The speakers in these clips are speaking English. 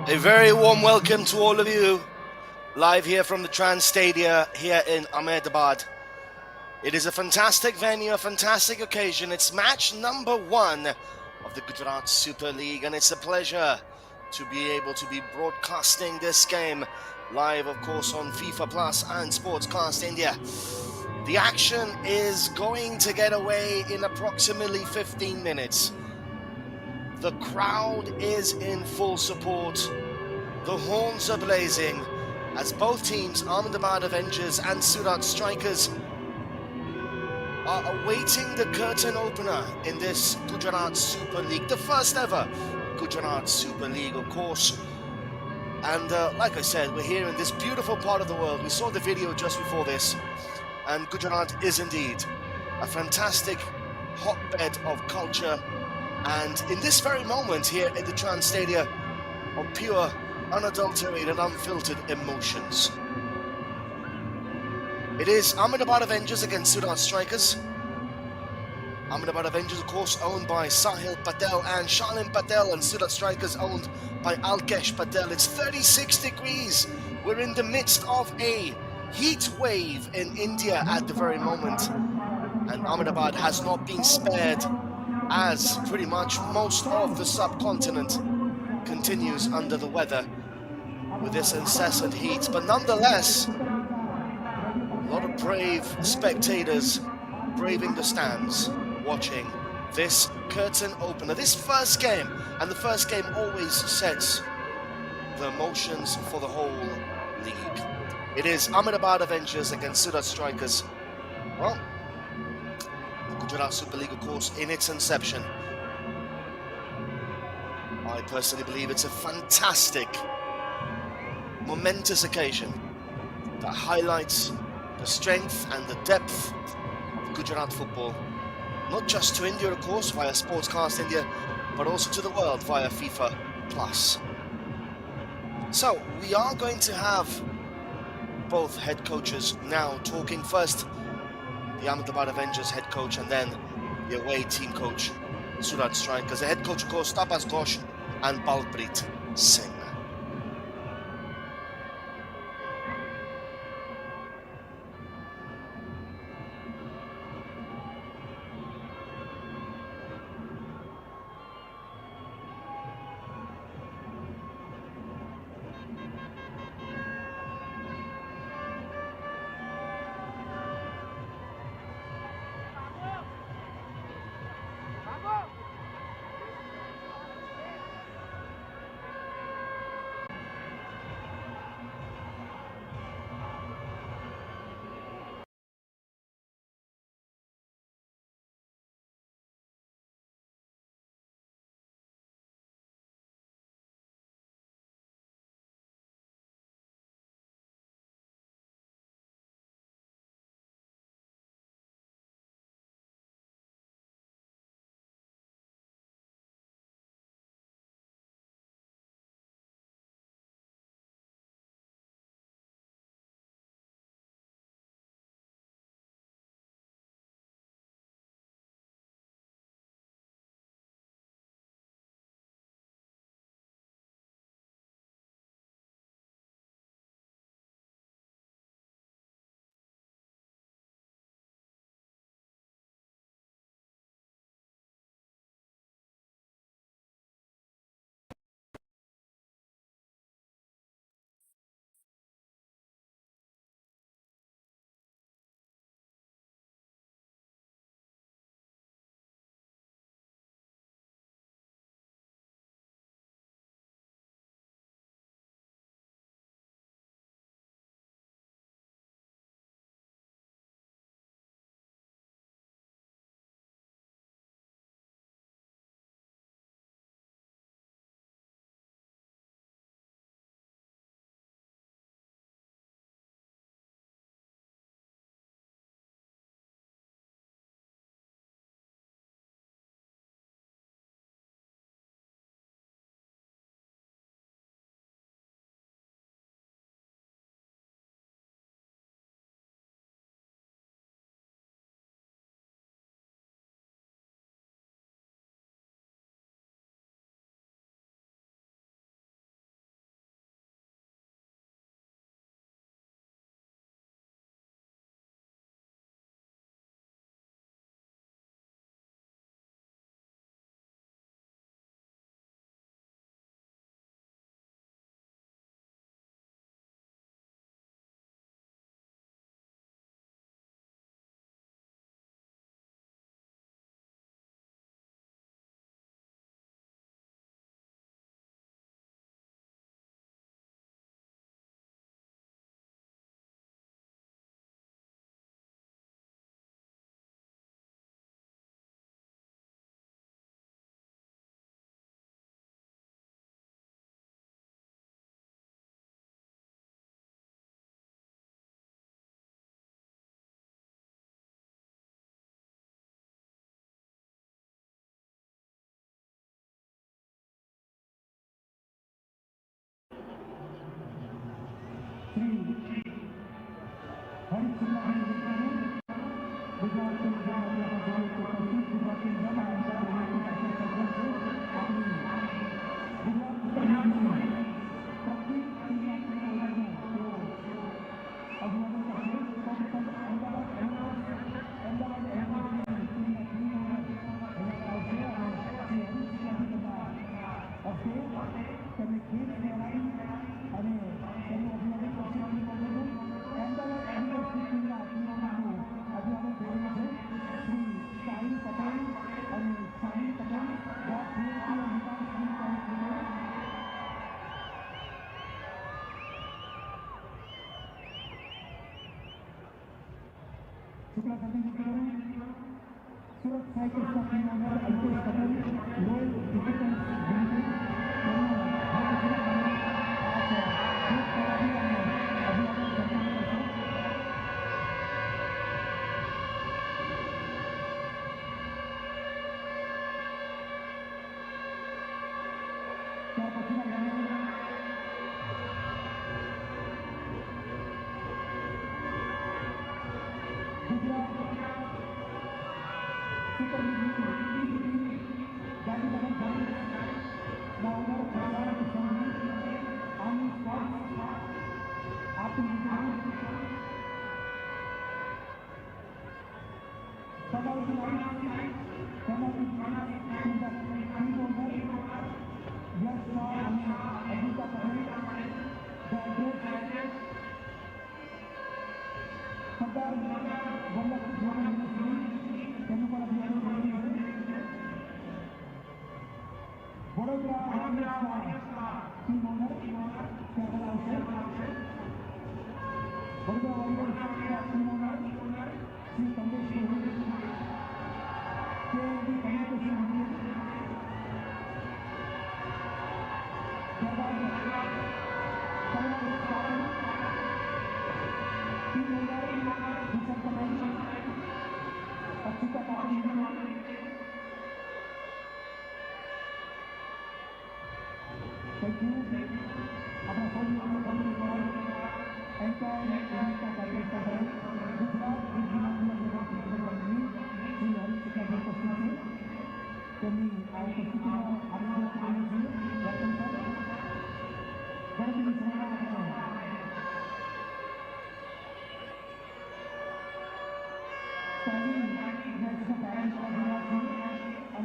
A very warm welcome to all of you, live here from the Trans Stadia here in Ahmedabad. It is a fantastic venue, a fantastic occasion. It's match number 1 of the Gujarat Super League, and it's a pleasure to be able to be broadcasting this game live, of course, on FIFA Plus and Sportscast India. The action is going to get away in approximately 15 minutes. The crowd is in full support. The horns are blazing as both teams, Ahmedabad Avengers and Surat Strikers, are awaiting the curtain opener in this Gujarat Super League, the first ever Gujarat Super League, of course. And like I said, we're here in this beautiful part of the world. We saw the video just before this, and Gujarat is indeed a fantastic hotbed of culture. And in this very moment here at the Trans Stadia, of pure, unadulterated, unfiltered emotions. It is Ahmedabad Avengers against Surat Strikers. Ahmedabad Avengers, of course, owned by Sahil Patel and Shalim Patel, and Surat Strikers owned by Alkesh Patel. It's 36 degrees. We're in the midst of a heat wave in India at the very moment. And Ahmedabad has not been spared, as pretty much most of the subcontinent continues under the weather with this incessant heat. But nonetheless, a lot of brave spectators braving the stands, watching this curtain opener, this first game. And the first game always sets the emotions for the whole league. It is Ahmedabad Avengers against Surat Strikers. Well, Gujarat Super League, of course, in its inception, I personally believe it's a fantastic, momentous occasion that highlights the strength and the depth of Gujarat football, not just to India, of course, via Sportscast India, but also to the world via FIFA Plus. So, we are going to have both head coaches now talking. First, the Ahmedabad Avengers head coach, and then the away team coach, Surat Strikers. The head coach, of course, Tapas Ghosh and Balpreet Singh. Surat Cycle Company owner Alpesh Patel, Royal Dividends Limited,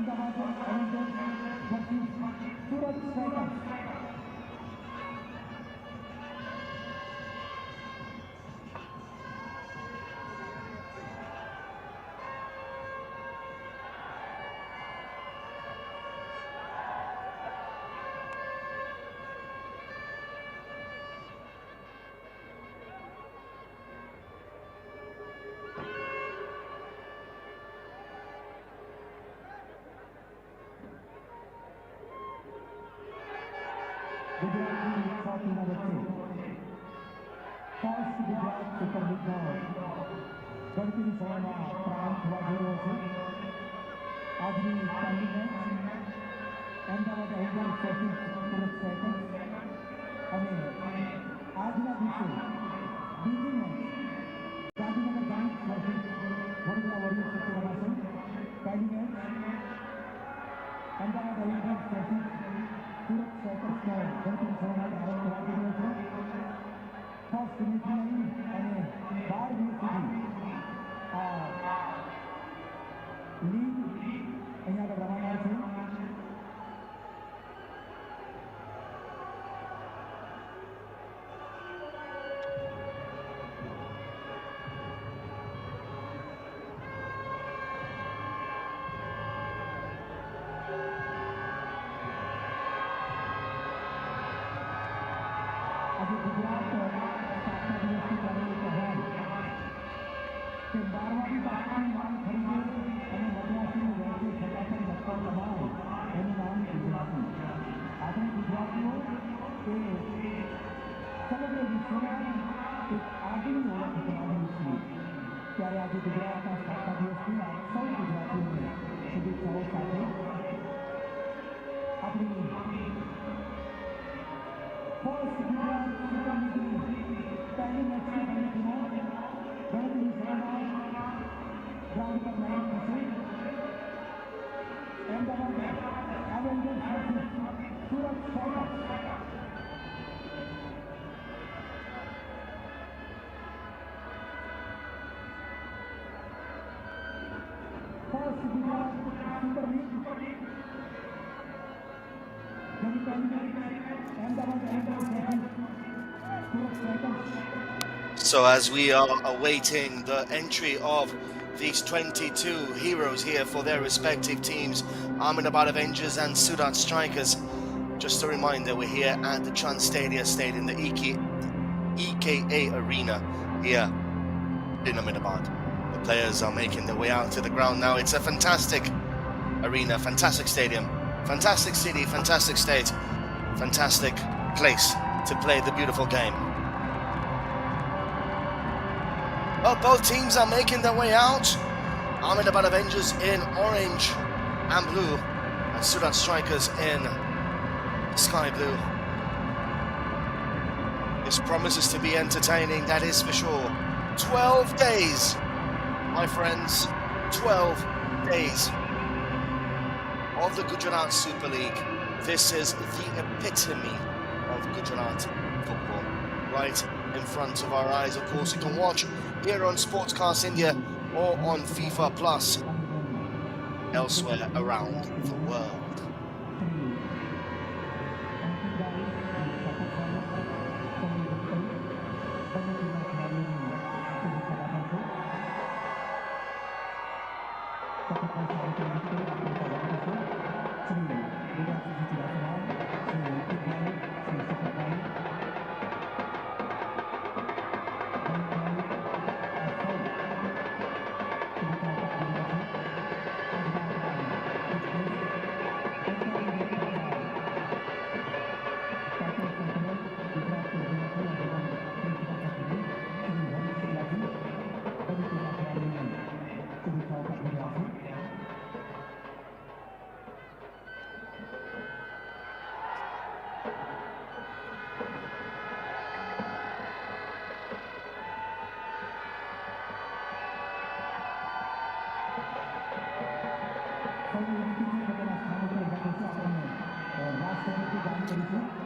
Ahmedabad Avengers versus Surat Strikers. ગુજરાતની સાતીના વચ્ચે first Gujarat super લીગનો ગણતરી સભામાં પ્રારંભ થવા જઈ રહ્યો છે. આજની પહેલી match Ahmedabad Avengers versus Surat Strikers અને આજના દિવસે બીજી match Gandhinagar Giants versus Vadodara Warriors વચ્ચે રમાશે. પહેલી match Ahmedabad Avengers versus Surat સ્ટ્રાઇકર્સનો ગણતરી સભામાં આરંભ થવા જઈ રહ્યો છે. ફર્સ્ટ મેચની અને 12 દિવસ સુધી આ લીગ અહીંયા આગળ રમાનાર છે. આજે ગુજરાત સ્થાપના દિવસની કાર્યક્રમ કહેવાય કે મારવાડી બાપની માંગ ખરીદે અને મદ્રાસીની વચ્ચે છતાં પણ લખવા કમાય એનું નામ ગુજરાતી. આપણે ગુજરાતીઓ એ સમગ્ર વિશ્વમાં એક આગવી ઓળખ ધરાવીએ છીએ. ત્યારે આજે ગુજરાતના સ્થાપના દિવસની આ સૌ ગુજરાતીઓને શુભેચ્છાઓ સાથે આપણી ફર્સ્ટ ગુજરાત સુપર લીગની પહેલી મેચની ગણતરીમાં First Gujarat Super League. Ahmedabad Avengers second. Surat second. So as we are awaiting the entry of these 22 heroes here for their respective teams, Ahmedabad Avengers and Surat Strikers, just a reminder, we're here at the Transtadia Stadium, the EKA Arena here in Ahmedabad. The players are making their way out to the ground now. It's a fantastic arena, fantastic stadium, fantastic city, fantastic state, fantastic place to play the beautiful game. Well, both teams are making their way out. Ahmedabad Avengers in orange and blue, and Surat Strikers in sky blue. This promises to be entertaining, that is for sure. 12 days, my friends, 12 days of the Gujarat Super League. This is the epitome of Gujarat football, right in front of our eyes. Of course, you can watch here on Sportscast India or on FIFA Plus elsewhere around the world.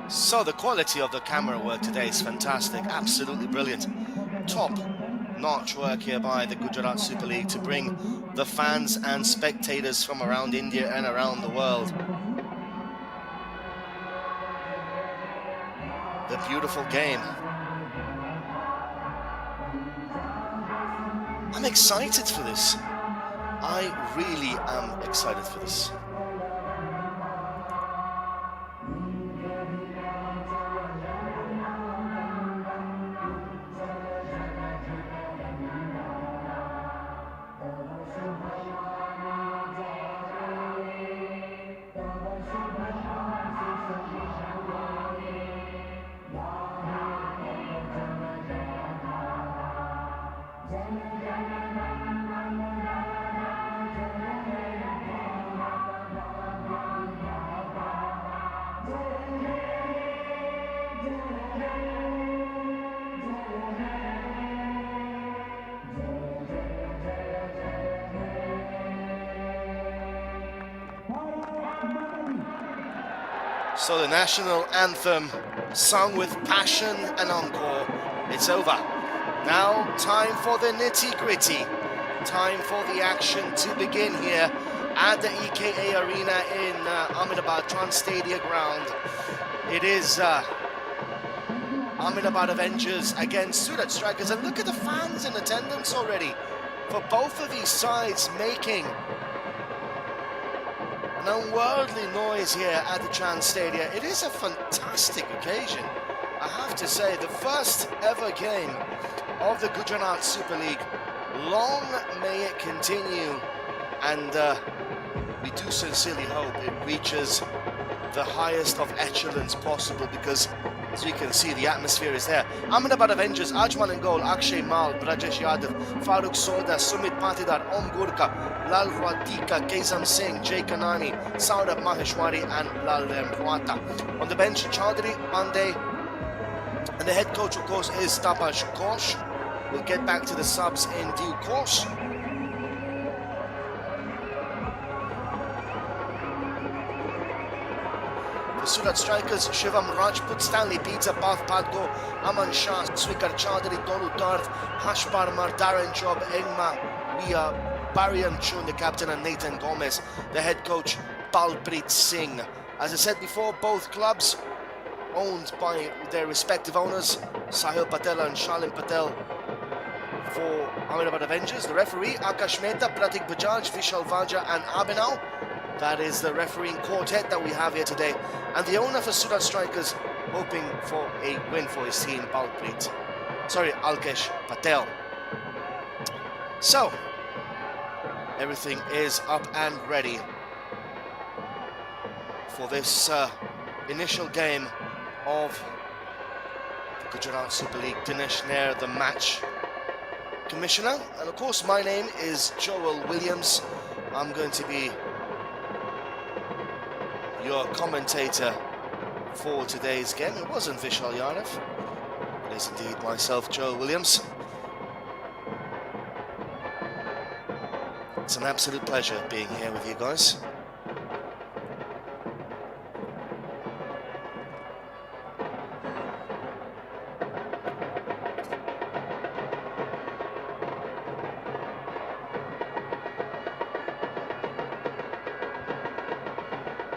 So the quality of the camera work today is fantastic, absolutely brilliant. Top-notch work here by the Gujarat Super League to bring the fans and spectators from around India and around the world the beautiful game. I'm excited for this. I really am excited for this. So the national anthem, sung with passion and encore, it's over. Now, time for the nitty-gritty. Time for the action to begin here at the EKA Arena in Ahmedabad Transtadia ground. It is Ahmedabad Avengers against Surat Strikers. And look at the fans in attendance already for both of these sides, making an unworldly noise here at the Transtadia. It is a fantastic occasion, I have to say. The first ever game of the Gujarat Super League. Long may it continue, and we do sincerely hope it reaches the highest of echelons possible, because as you can see, the atmosphere is there. Ahmedabad Avengers, Ajman in goal, Akshay Mal, Brajesh Yadav, Farooq Soda, Sumit Patidar, Om Gurka, Lal Radika, Kaisam Singh, Jay Kanani, Saurabh Maheshwari and Lal Remwata. On the bench, Chaudhary, Pandey, and the head coach, of course, is Tapash Ghosh. We'll get back to the subs in due course. For Surat Strikers, Shivam Rajput, Stanley Pizza, Path Padgo, Aman Shah, Swikar Chaudhary, Dolu Darth, Hashpar Mardaran Job, Engma, Wia, Barian Chun, the captain, and Nathan Gomez, the head coach, Balpreet Singh. As I said before, both clubs owned by their respective owners, Sahil Patel and Shalim Patel for Ahmedabad Avengers. The referee, Akash Mehta, Pratik Bajaj, Vishal Vaja and Abhinav. That is the refereeing quartet that we have here today. And the owner for Surat Strikers hoping for a win for his team, Alkesh Patel. So, everything is up and ready for this initial game of the Gujarat Super League. Dinesh Nair, the match commissioner, and of course my name is Joel Williams. I'm going to be your commentator for today's game. It wasn't Vishal Yadav, it is indeed myself, Joel Williams. It's an absolute pleasure being here with you guys.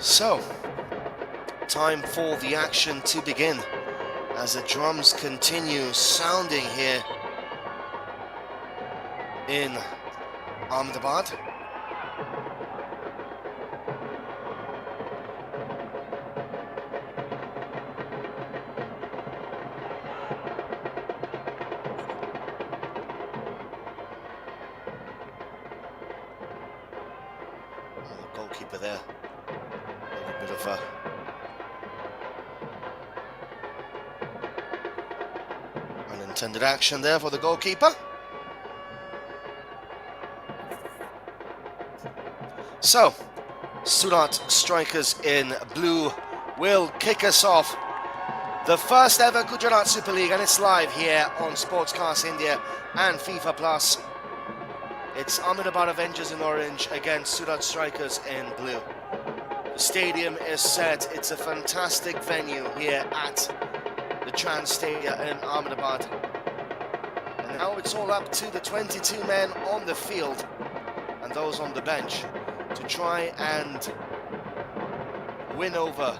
So, time for the action to begin as the drums continue sounding here in Ahmedabad. The goalkeeper there. A bit of unintended action there for the goalkeeper. So, Surat Strikers in blue will kick us off. The first ever Gujarat Super League, and it's live here on Sportscast India and FIFA Plus. It's Ahmedabad Avengers in orange against Surat Strikers in blue. The stadium is set. It's a fantastic venue here at the Trans Stadium in Ahmedabad. And now it's all up to the 22 men on the field and those on the bench to try and win over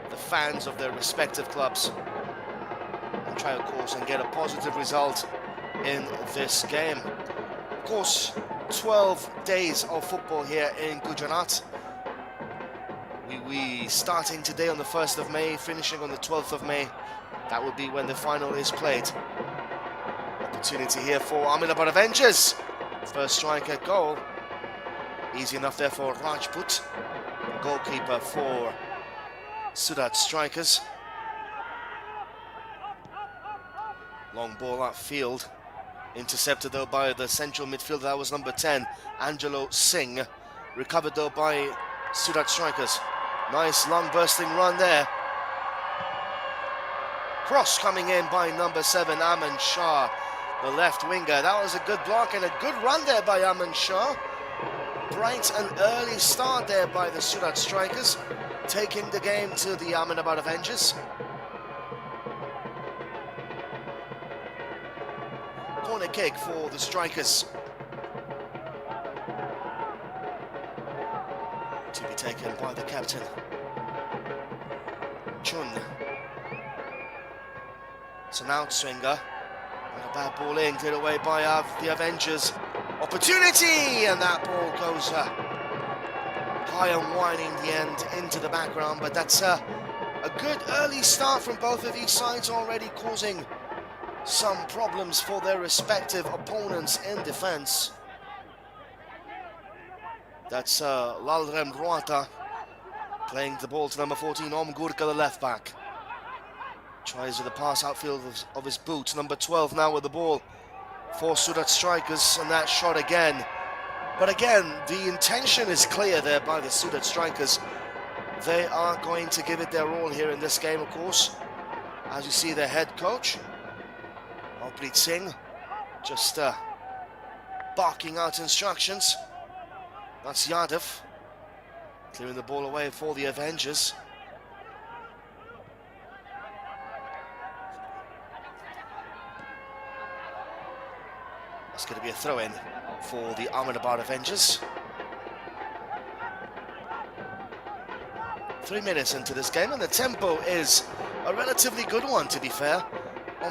the fans of their respective clubs and try, of course, and get a positive result in this game. Of course, 12 days of football here in Gujarat. We starting today on the 1st of May, finishing on the 12th of May. That would be when the final is played. Opportunity here for Ahmedabad Avengers. First striker goal. Easy enough there for Rajput, goalkeeper for Surat Strikers. Long ball upfield. Intercepted though by the central midfielder, that was number 10, Angelo Singh. Recovered though by Surat Strikers. Nice long bursting run there. Cross coming in by number 7, Aman Shah, the left winger. That was a good block and a good run there by Aman Shah. Bright and early start there by the Surat Strikers, taking the game to the Ahmedabad Avengers. Corner kick for the Strikers. To be taken by the captain, Chun. It's an outswinger. Not a bad ball in, cleared away by the Avengers. Opportunity! And that ball goes high and winding the end into the background. But that's a good early start from both of these sides, already causing some problems for their respective opponents in defence. That's Lalrem Ruata playing the ball to number 14, Om Gurka, the left back. Tries with the pass outfield of his boot. Number 12 now with the ball for Surat Strikers, and that shot again. But again, the intention is clear there by the Surat Strikers. They are going to give it their all here in this game, of course. As you see, their head coach, Balpreet Singh, just barking out instructions. That's Yadav, clearing the ball away for the Avengers. It's going to be a throw-in for the Ahmedabad Avengers. 3 minutes into this game, and the tempo is a relatively good one, to be fair.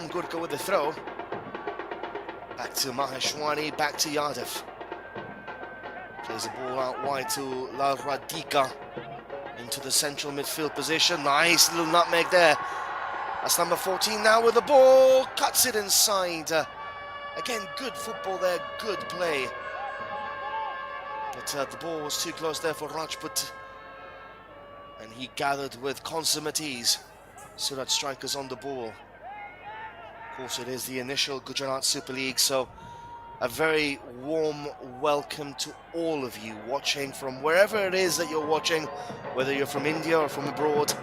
Gurka with the throw. Back to Maheshwari, back to Yadav. Plays the ball out wide to Lal Radhika into the central midfield position. Nice little nutmeg there. That's number 14 now with the ball. Cuts it inside. Again, good football there, good play. But the ball was too close there for Rajput. And he gathered with consummate ease. Surat strikers on the ball. Of course, it is the initial Gujarat Super League, so a very warm welcome to all of you watching from wherever it is that you're watching, whether you're from India or from abroad.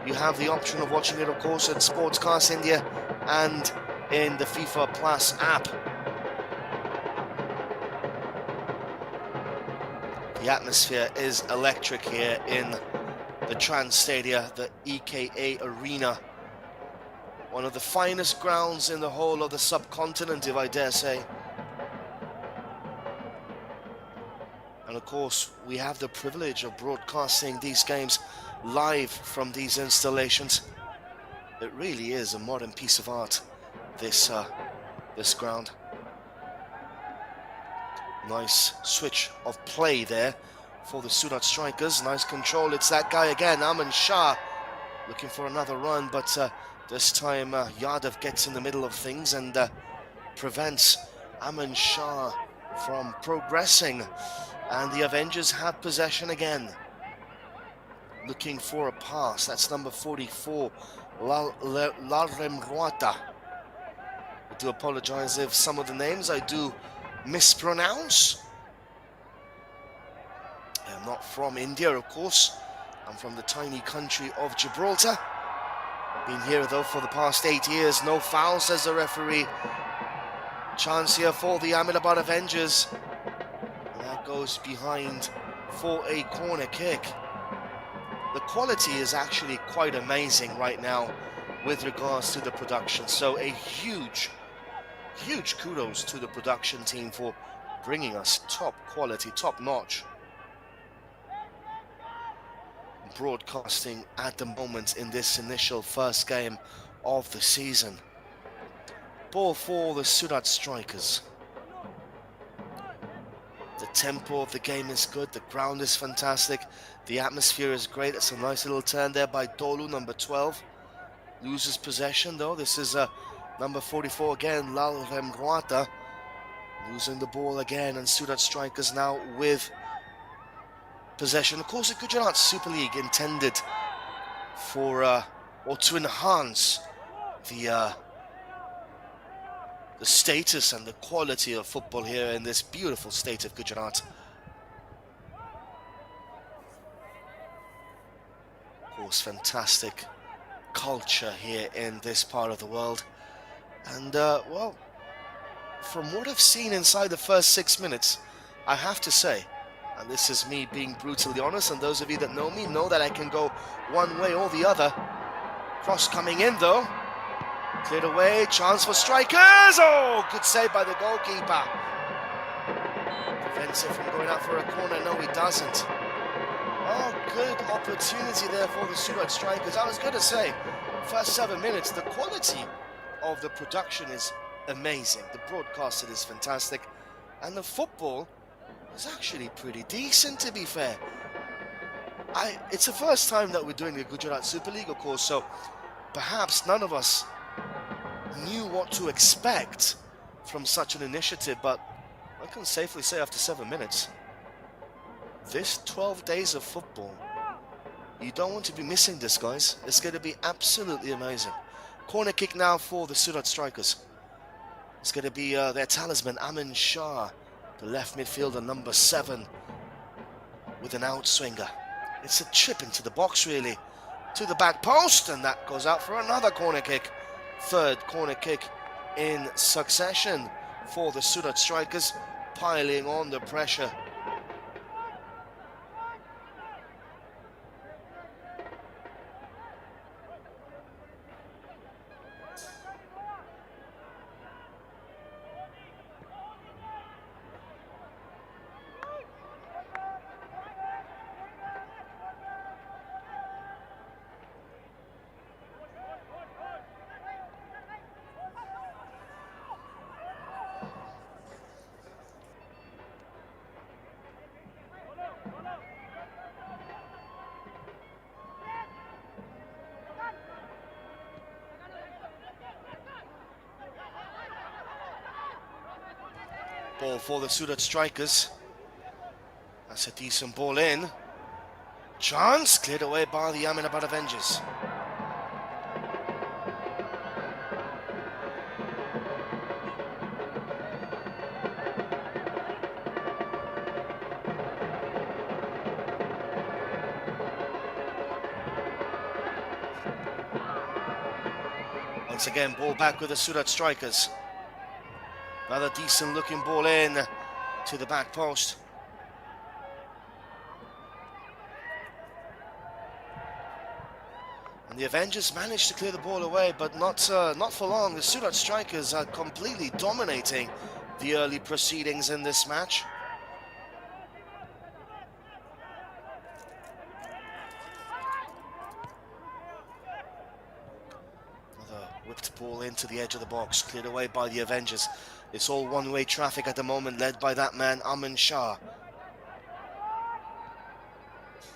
You have the option of watching it, of course, at Sportscast India and in the FIFA Plus app. The atmosphere is electric here in the Trans Stadia, the EKA Arena. One of the finest grounds in the whole of the subcontinent, if I dare say. And of course, we have the privilege of broadcasting these games live from these installations. It really is a modern piece of art, this ground. Nice switch of play there for the Surat strikers. Nice control. It's that guy again, Aman Shah, looking for another run, but this time Yadav gets in the middle of things and prevents Aman Shah from progressing. And the Avengers have possession again. Looking for a pass. That's number 44, Laremruata. I do apologize if some of the names I do mispronounce. I'm not from India, of course. I'm from the tiny country of Gibraltar. Been here, though, for the past 8 years. No foul, says the referee. Chance here for the Ahmedabad Avengers. And that goes behind for a corner kick. The quality is actually quite amazing right now with regards to the production. So a huge kudos to the production team for bringing us top quality, top notch broadcasting at the moment in this initial first game of the season. Ball for the Surat strikers. The tempo of the game is good, the ground is fantastic, the atmosphere is great. It's a nice little turn there by Tolu, number 12. Loses possession though. This is number 44 again, Lal Remruata, losing the ball again, and Surat strikers now with possession. Of course, the Gujarat Super League intended for or to enhance the status and the quality of football here in this beautiful state of Gujarat. Of course, fantastic culture here in this part of the world. And well, from what I've seen inside the first 6 minutes, I have to say, and this is me being brutally honest, and those of you that know me know that I can go one way or the other. Cross coming in though. Cleared away, chance for strikers! Oh, good save by the goalkeeper. Prevents it from going out for a corner. No, he doesn't. Oh, good opportunity there for the Surat strikers. I was going to say, first 7 minutes, the quality of the production is amazing. The broadcasting is fantastic. And the football is actually pretty decent, to be fair. It's the first time that we're doing the Gujarat Super League, of course, so perhaps none of us knew what to expect from such an initiative, but I can safely say after 7 minutes, this 12 days of football, you don't want to be missing this, guys. It's going to be absolutely amazing. Corner kick now for the Surat strikers. It's going to be their talisman, Aman Shah, the left midfielder, number 7, with an outswinger. It's a chip into the box, really, to the back post, and that goes out for another corner kick. Third corner kick in succession for the Surat strikers, piling on the pressure. Ball for the Surat strikers. That's a decent ball in. Chance cleared away by the Ahmedabad Avengers. Once again, ball back with the Surat strikers. Another decent looking ball in to the back post. And the Avengers managed to clear the ball away, but not for long. The Surat strikers are completely dominating the early proceedings in this match. Another whipped ball into the edge of the box, cleared away by the Avengers. It's all one-way traffic at the moment, led by that man, Aman Shah.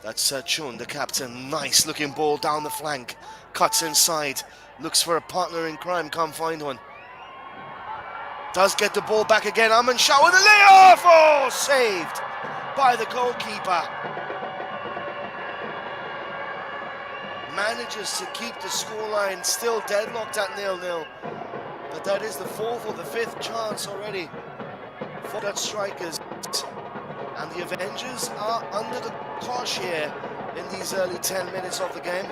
That's Chun, the captain. Nice looking ball down the flank. Cuts inside. Looks for a partner in crime. Can't find one. Does get the ball back again. Aman Shah with a layoff. Oh, saved by the goalkeeper. Manages to keep the scoreline still deadlocked at 0-0. But that is the fourth or the fifth chance already for that strikers. And the Avengers are under the cosh here in these early 10 minutes of the game.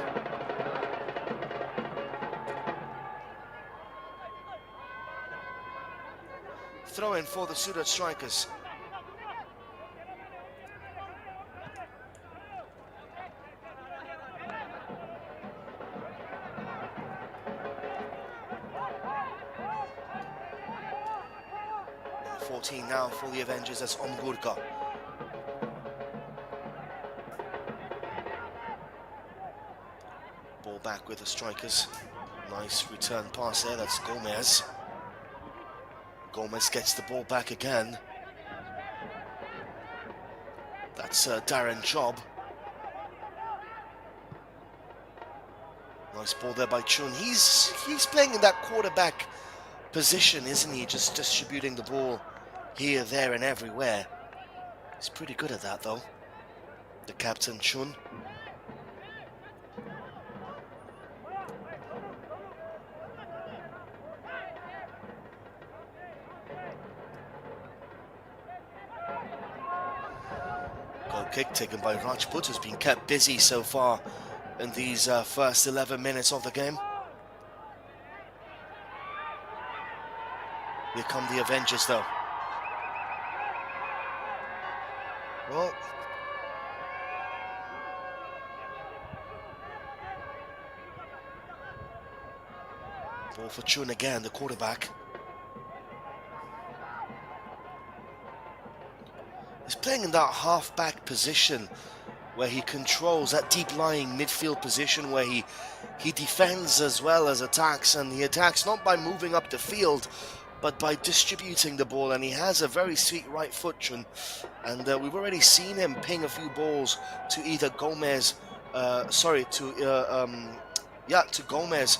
Throw in for the Surat strikers. Number 14 now for the Avengers as Omgurka. Ball back with the strikers. Nice return pass there, that's Gomez. Gomez gets the ball back again. That's Darren Job. Nice ball there by Chun. He's playing in that quarterback position, isn't he? Just distributing the ball here, there and everywhere. He's pretty good at that though, the captain Chun. Kick taken by Rajput, who's been kept busy so far in these first 11 minutes of the game. Here come the Avengers though. Well, ball for Chun again, the quarterback. He's playing in that half-back position where he controls that deep-lying midfield position where he defends as well as attacks, and he attacks not by moving up the field but by distributing the ball, and he has a very sweet right foot, Chun, and we've already seen him ping a few balls to either Gomez, to Gomez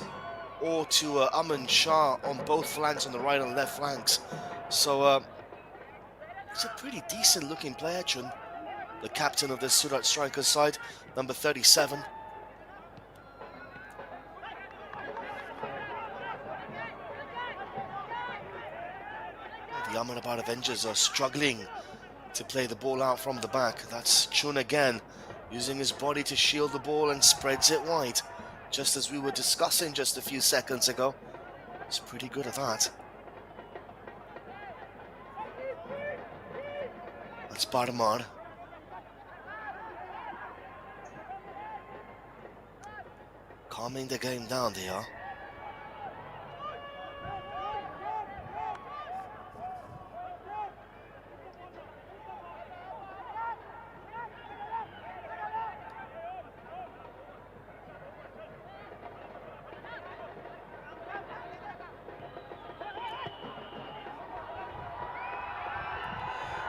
or to Aman Shah on both flanks, on the right and left flanks. So he's a pretty decent looking player, Chun, the captain of the Surat strikers side, number 37. The Ahmedabad Avengers are struggling to play the ball out from the back. That's Chun again, using his body to shield the ball and spreads it wide, just as we were discussing just a few seconds ago. He's pretty good at that. That's Barmar. Calming the game down, they are.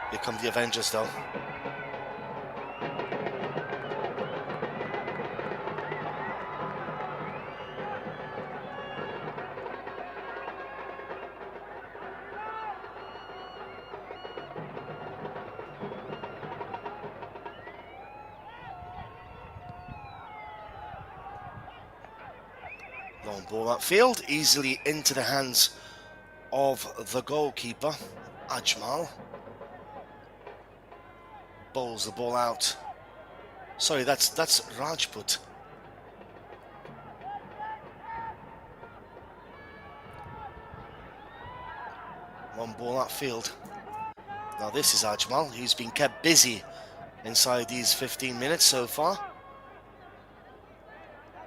Here come the Avengers though. Long ball upfield, easily into the hands of the goalkeeper, Ajmal. Bowls the ball out. Sorry, that's Rajput. One ball upfield. Now this is Ajmal, who's been kept busy inside these 15 minutes so far.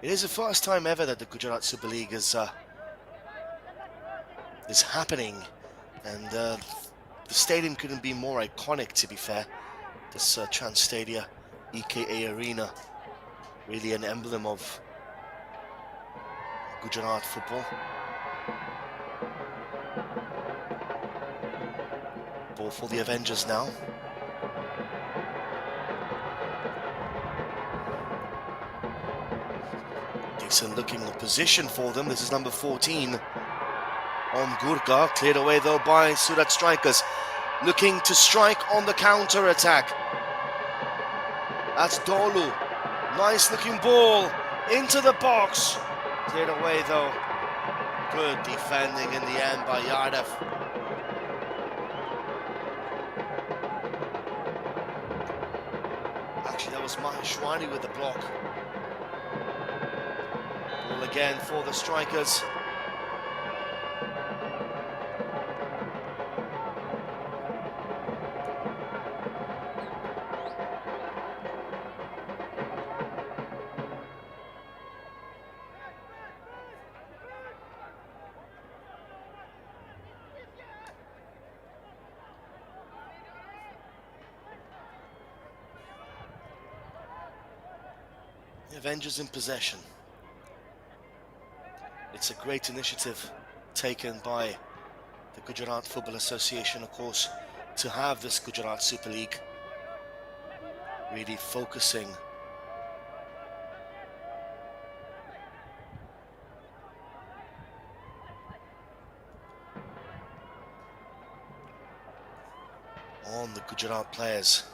It is the first time ever that the Gujarat Super League is happening, and the stadium couldn't be more iconic, to be fair. This Trans Stadia EKA Arena, really an emblem of Gujarat football. Ball for the Avengers now. Decent looking position for them. This is number 14. Gurka, cleared away though by Surat strikers. Looking to strike on the counter attack. That's Dolu. Nice looking ball into the box. Cleared away though. Good defending in the end by Yadav. Actually, that was Maheshwari with the block. Ball again for the strikers. The Avengers in possession. It's a great initiative taken by the Gujarat Football Association, of course, to have this Gujarat Super League, really focusing on the Gujarat players.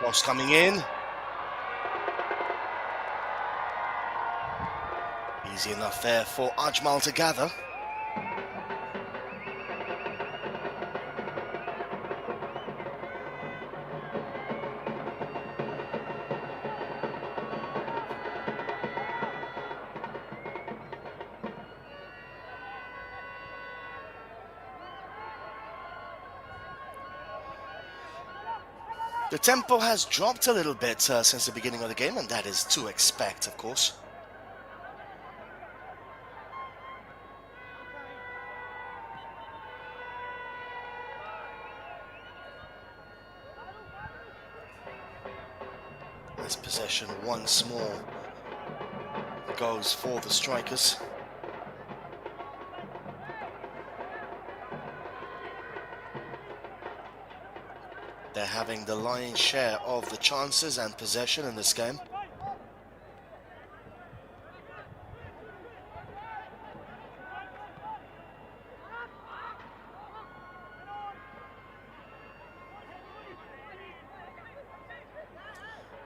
Cross coming in. Easy enough there for Ajmal to gather. The tempo has dropped a little bit since the beginning of the game, and that is to expect, of course. This possession once more goes for the strikers. They're having the lion's share of the chances and possession in this game.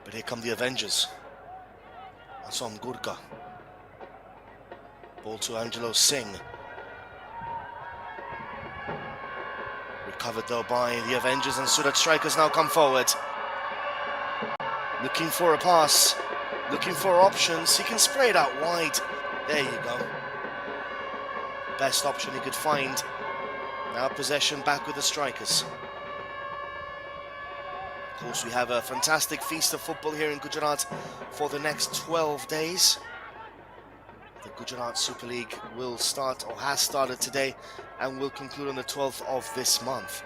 But here come the Avengers. Asam Gurka. Ball to Angelo Singh. Recovered though by the Avengers, and Surat strikers now come forward. Looking for a pass, looking for options. He can spray it out wide. There you go. Best option he could find. Now possession back with the strikers. Of course, we have a fantastic feast of football here in Gujarat for the next 12 days. The Gujarat Super League will start, or has started today, and will conclude on the 12th of this month.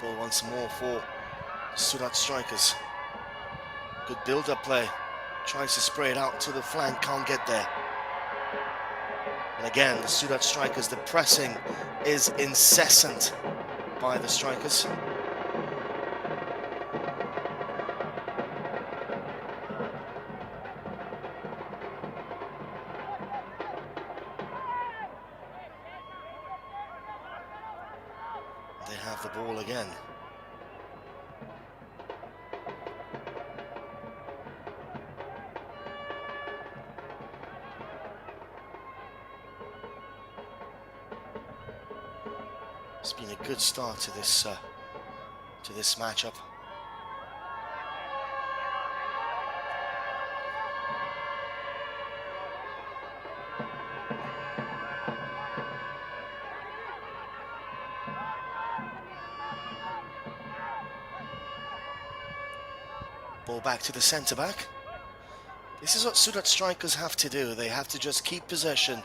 Ball once more for Surat strikers. Good build-up play. Tries to spray it out to the flank, can't get there. And again, the Surat strikers, the pressing is incessant by the strikers. They have the ball again. It's been a good start to this matchup. Ball back to the centre back. This is what Surat strikers have to do. They have to just keep possession,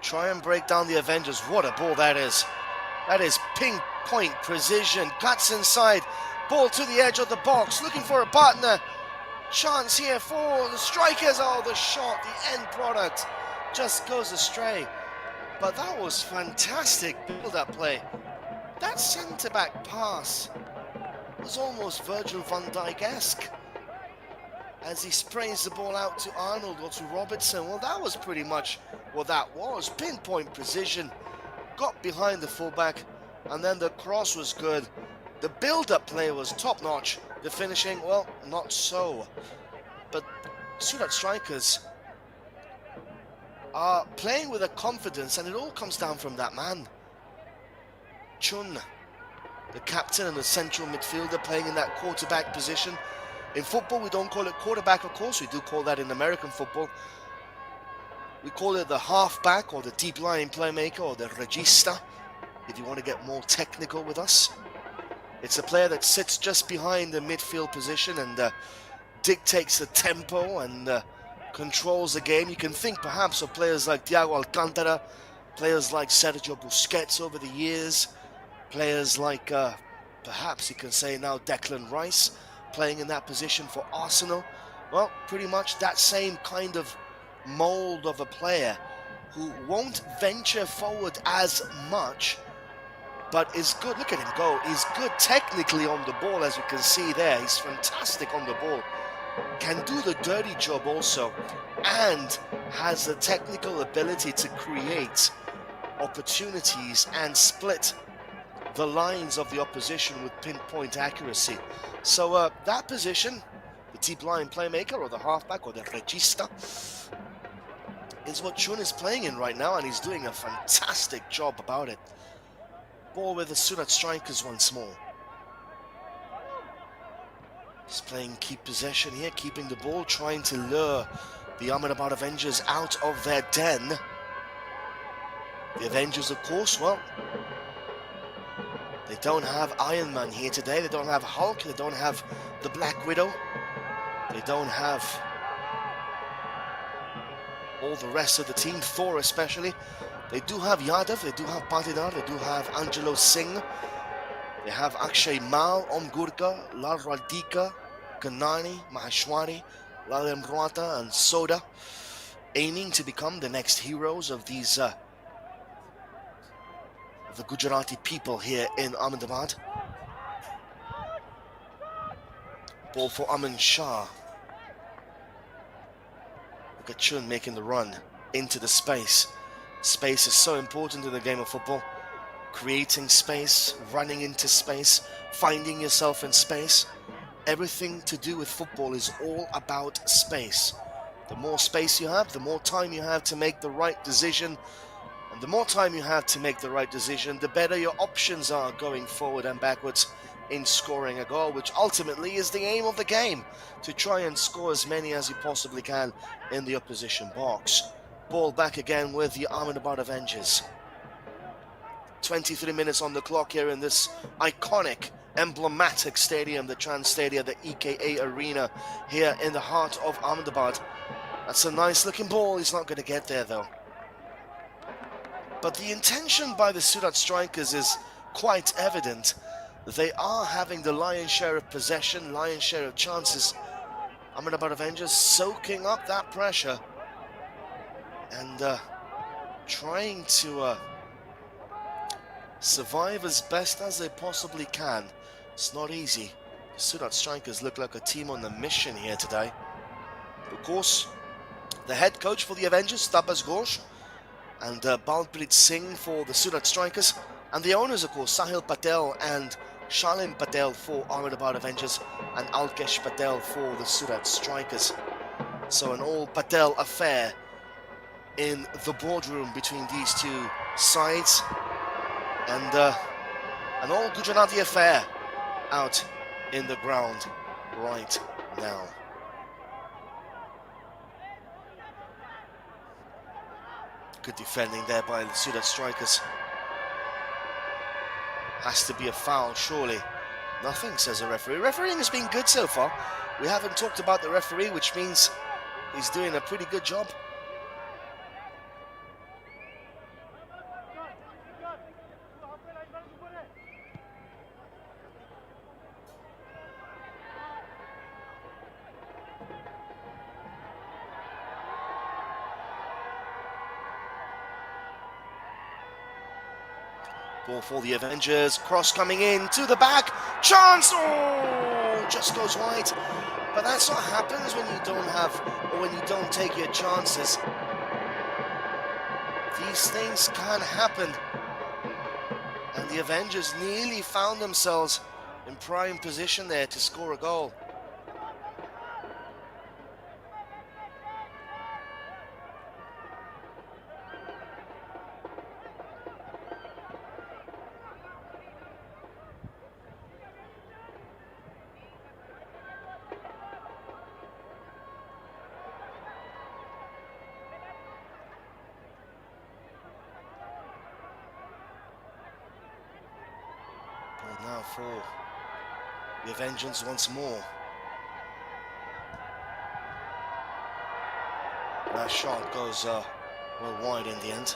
try and break down the Avengers. What a ball that is. That is pinpoint precision. Cuts inside. Ball to the edge of the box. Looking for a partner. Chance here for the strikers. Oh, the shot, the end product just goes astray. But that was fantastic build-up play. That centre-back pass was almost Virgil van Dijk-esque as he sprays the ball out to Arnold or to Robertson. Well, that was pretty much what that was. Pinpoint precision. Got behind the fullback, and then the cross was good. The build-up play was top-notch. The finishing, well, not so. But Surat strikers are playing with a confidence, and it all comes down from that man. Chun, the captain and the central midfielder, playing in that quarterback position. In football, we don't call it quarterback, of course. We do call that in American football. We call it the halfback or the deep line playmaker or the regista, if you want to get more technical with us. It's a player that sits just behind the midfield position and dictates the tempo and controls the game. You can think perhaps of players like Thiago Alcantara, players like Sergio Busquets over the years, players like perhaps you can say now Declan Rice playing in that position for Arsenal. Well, pretty much that same kind of mold of a player who won't venture forward as much, but is good. Look at him go. He's good technically on the ball, as you can see there. He's fantastic on the ball. Can do the dirty job also, and has the technical ability to create opportunities and split the lines of the opposition with pinpoint accuracy. So that position, the deep line playmaker or the halfback or the regista, is what Chun is playing in right now, and he's doing a fantastic job about it. Ball with the Surat strikers once more. He's playing keep possession here, keeping the ball, trying to lure the Ahmedabad Avengers out of their den. The Avengers, of course, well, they don't have Iron Man here today. They don't have Hulk. They don't have the Black Widow. They don't have all the rest of the team, Thor especially. They do have Yadav, they do have Patidar, they do have Angelo Singh, they have Akshay Mal, Om Gurka, Lal Radhika, Kanani, Maheshwari, Lal Mrata and Soda, aiming to become the next heroes of these of the Gujarati people here in Ahmedabad. Ball for Aman Shah. Look at Chun making the run into the space. Space is so important in the game of football. Creating space, running into space, finding yourself in space. Everything to do with football is all about space. The more space you have, the more time you have to make the right decision. And the more time you have to make the right decision, the better your options are going forward and backwards in scoring a goal, which ultimately is the aim of the game, to try and score as many as you possibly can in the opposition box. Ball back again with the Ahmedabad Avengers. 23 minutes on the clock here in this iconic, emblematic stadium, the Trans Stadia, the EKA Arena here in the heart of Ahmedabad. That's a nice looking ball. He's not going to get there though. But the intention by the Surat strikers is quite evident. They are having the lion's share of possession, lion's share of chances, Ahmedabad Avengers soaking up that pressure and trying to survive as best as they possibly can. It's not easy. The Surat strikers look like a team on a mission here today. Of course, the head coach for the Avengers, Tabas Ghosh, and Balpreet Singh for the Surat strikers, and the owners, of course, Sahil Patel and Shalim Patel for Ahmedabad Avengers, and Alkesh Patel for the Surat strikers. So an all Patel affair in the boardroom between these two sides, and an all Gujarati affair out in the ground right now. Good defending there by the Surat strikers. Has to be a foul, surely. Nothing, says the referee. Refereeing has been good so far. We haven't talked about the referee, which means he's doing a pretty good job. Ball for the Avengers, cross coming in to the back, chance, oh, just goes wide. But that's what happens when you don't have, or when you don't take your chances. These things can happen. And the Avengers nearly found themselves in prime position there to score a goal. Now for the Avengers once more. That shot goes well wide in the end.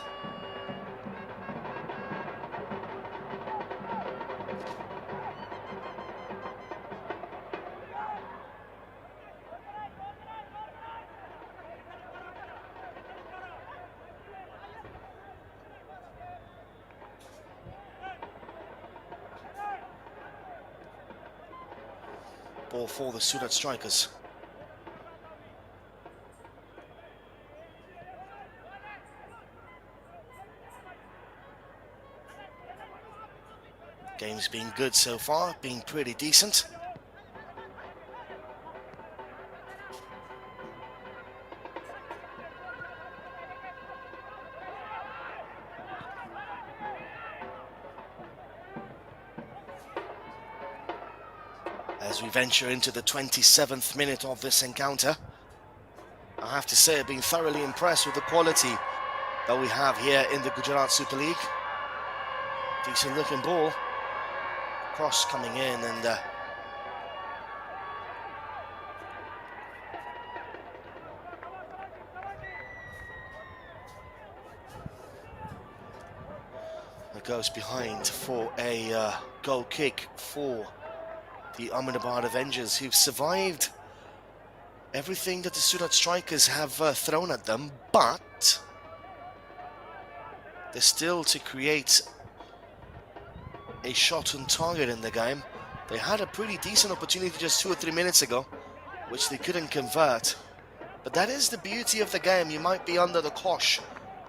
Ball for the Surat strikers. Game's been good so far, been pretty decent. As we venture into the 27th minute of this encounter, I have to say I've been thoroughly impressed with the quality that we have here in the Gujarat Super League. Decent looking ball. Cross coming in and it goes behind for a goal kick for the Ahmedabad Avengers, who've survived everything that the Surat strikers have thrown at them, but they're still to create a shot on target in the game. They had a pretty decent opportunity just 2 or 3 minutes ago, which they couldn't convert. But that is the beauty of the game. You might be under the cosh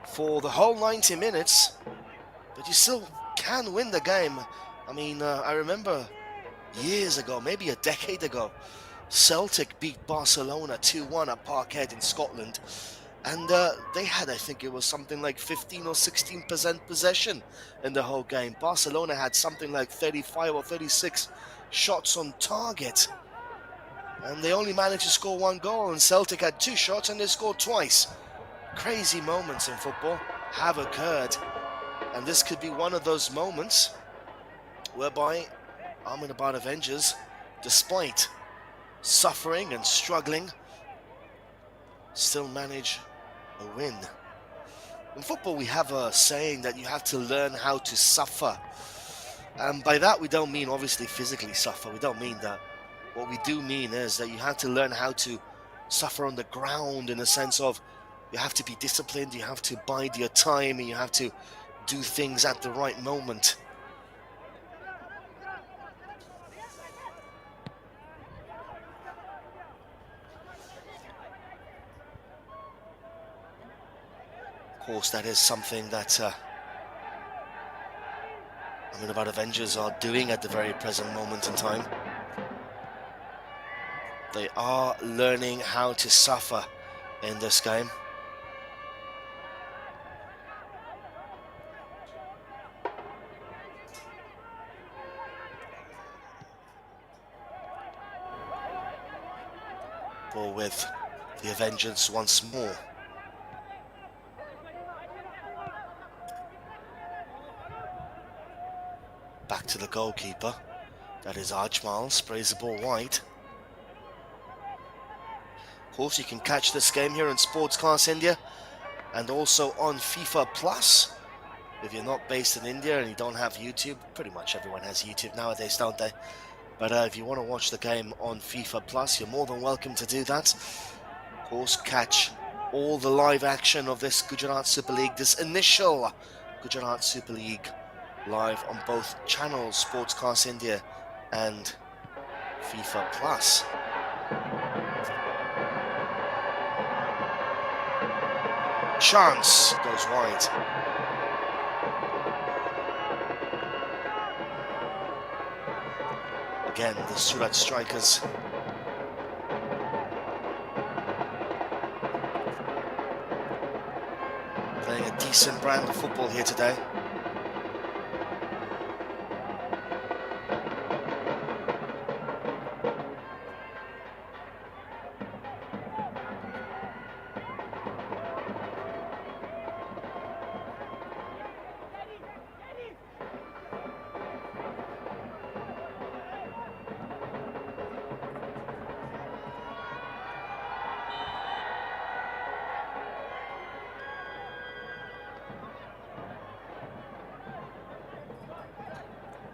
for the whole 90 minutes, but you still can win the game. I mean, I remember years ago, maybe a decade ago, Celtic beat Barcelona 2-1 at Parkhead in Scotland, and they had, I think it was something like 15 or 16% possession in the whole game. Barcelona had something like 35 or 36 shots on target, and they only managed to score 1 goal, and Celtic had 2 shots and they scored twice. Crazy moments in football have occurred, and this could be one of those moments whereby Ahmedabad Avengers, despite suffering and struggling, still manage a win. In football, we have a saying that you have to learn how to suffer. And by that, we don't mean obviously physically suffer. We don't mean that. What we do mean is that you have to learn how to suffer on the ground, in the sense of you have to be disciplined, you have to bide your time, and you have to do things at the right moment. Of course, that is something that Ahmedabad Avengers are doing at the very present moment in time. They are learning how to suffer in this game. Ball with the Avengers once more. Back to the goalkeeper. That is Ajmal, sprays the ball wide. Of course, you can catch this game here in Sports Class India and also on FIFA Plus. If you're not based in India and you don't have YouTube, pretty much everyone has YouTube nowadays, don't they? But if you want to watch the game on FIFA Plus, you're more than welcome to do that. Of course, catch all the live action of this Gujarat Super League, this initial Gujarat Super League, live on both channels, Sports Class India and FIFA Plus. Chance goes wide. Again, the Surat strikers playing a decent brand of football here today.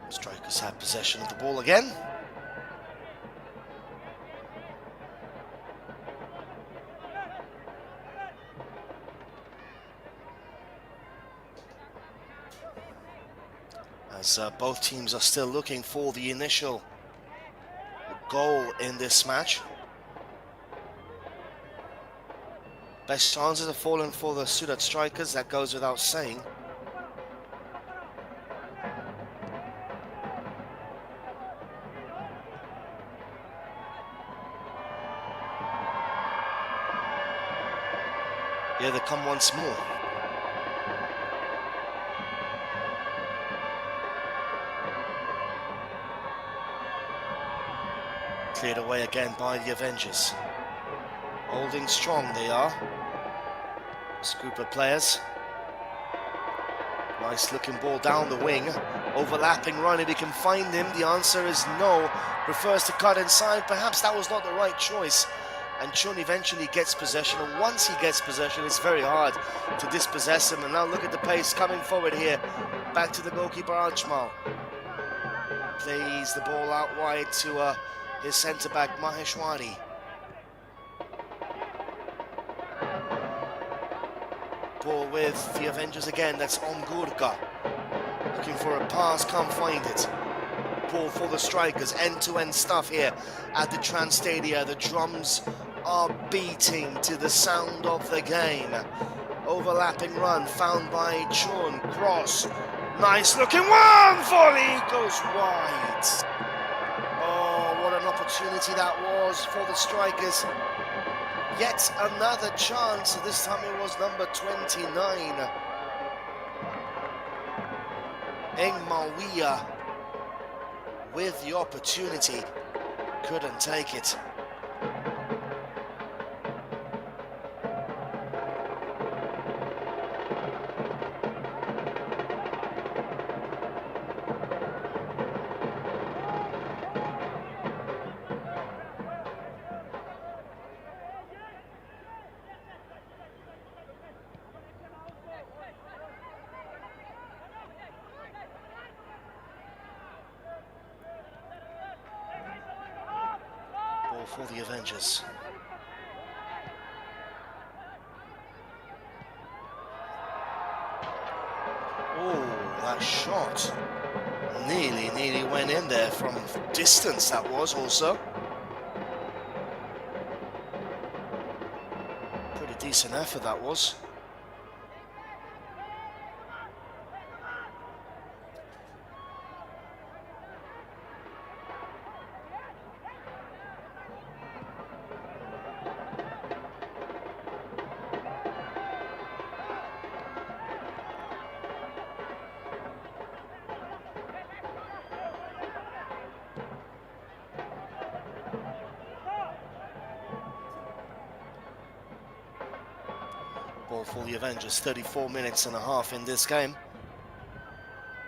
Strikers have possession of the ball again. As both teams are still looking for the initial goal in this match. Best chances have fallen for the Surat strikers, that goes without saying. Here they come once more. Cleared away again by the Avengers. Holding strong they are. This group of players. Nice looking ball down the wing. Overlapping run, if he can find him. The answer is no. Prefers to cut inside. Perhaps that was not the right choice. And Chun eventually gets possession, and once he gets possession, it's very hard to dispossess him. And now look at the pace coming forward here. Back to the goalkeeper, Ajmal. Plays the ball out wide to his centre-back, Maheshwari. Ball with the Avengers again, that's Omgurka. Looking for a pass, can't find it. Ball for the strikers, end-to-end stuff here at the Trans Stadia. The drums are beating to the sound of the game. Overlapping run found by Chun. Cross, nice looking one, volley goes wide. Oh, what an opportunity that was for the strikers. Yet another chance, this time it was number 29. Engmawiya with the opportunity, couldn't take it. Ball for the Avengers. Oh, that shot nearly went in there from distance, that was also. Pretty decent effort that was. Ball for the Avengers, 34 minutes and a half in this game.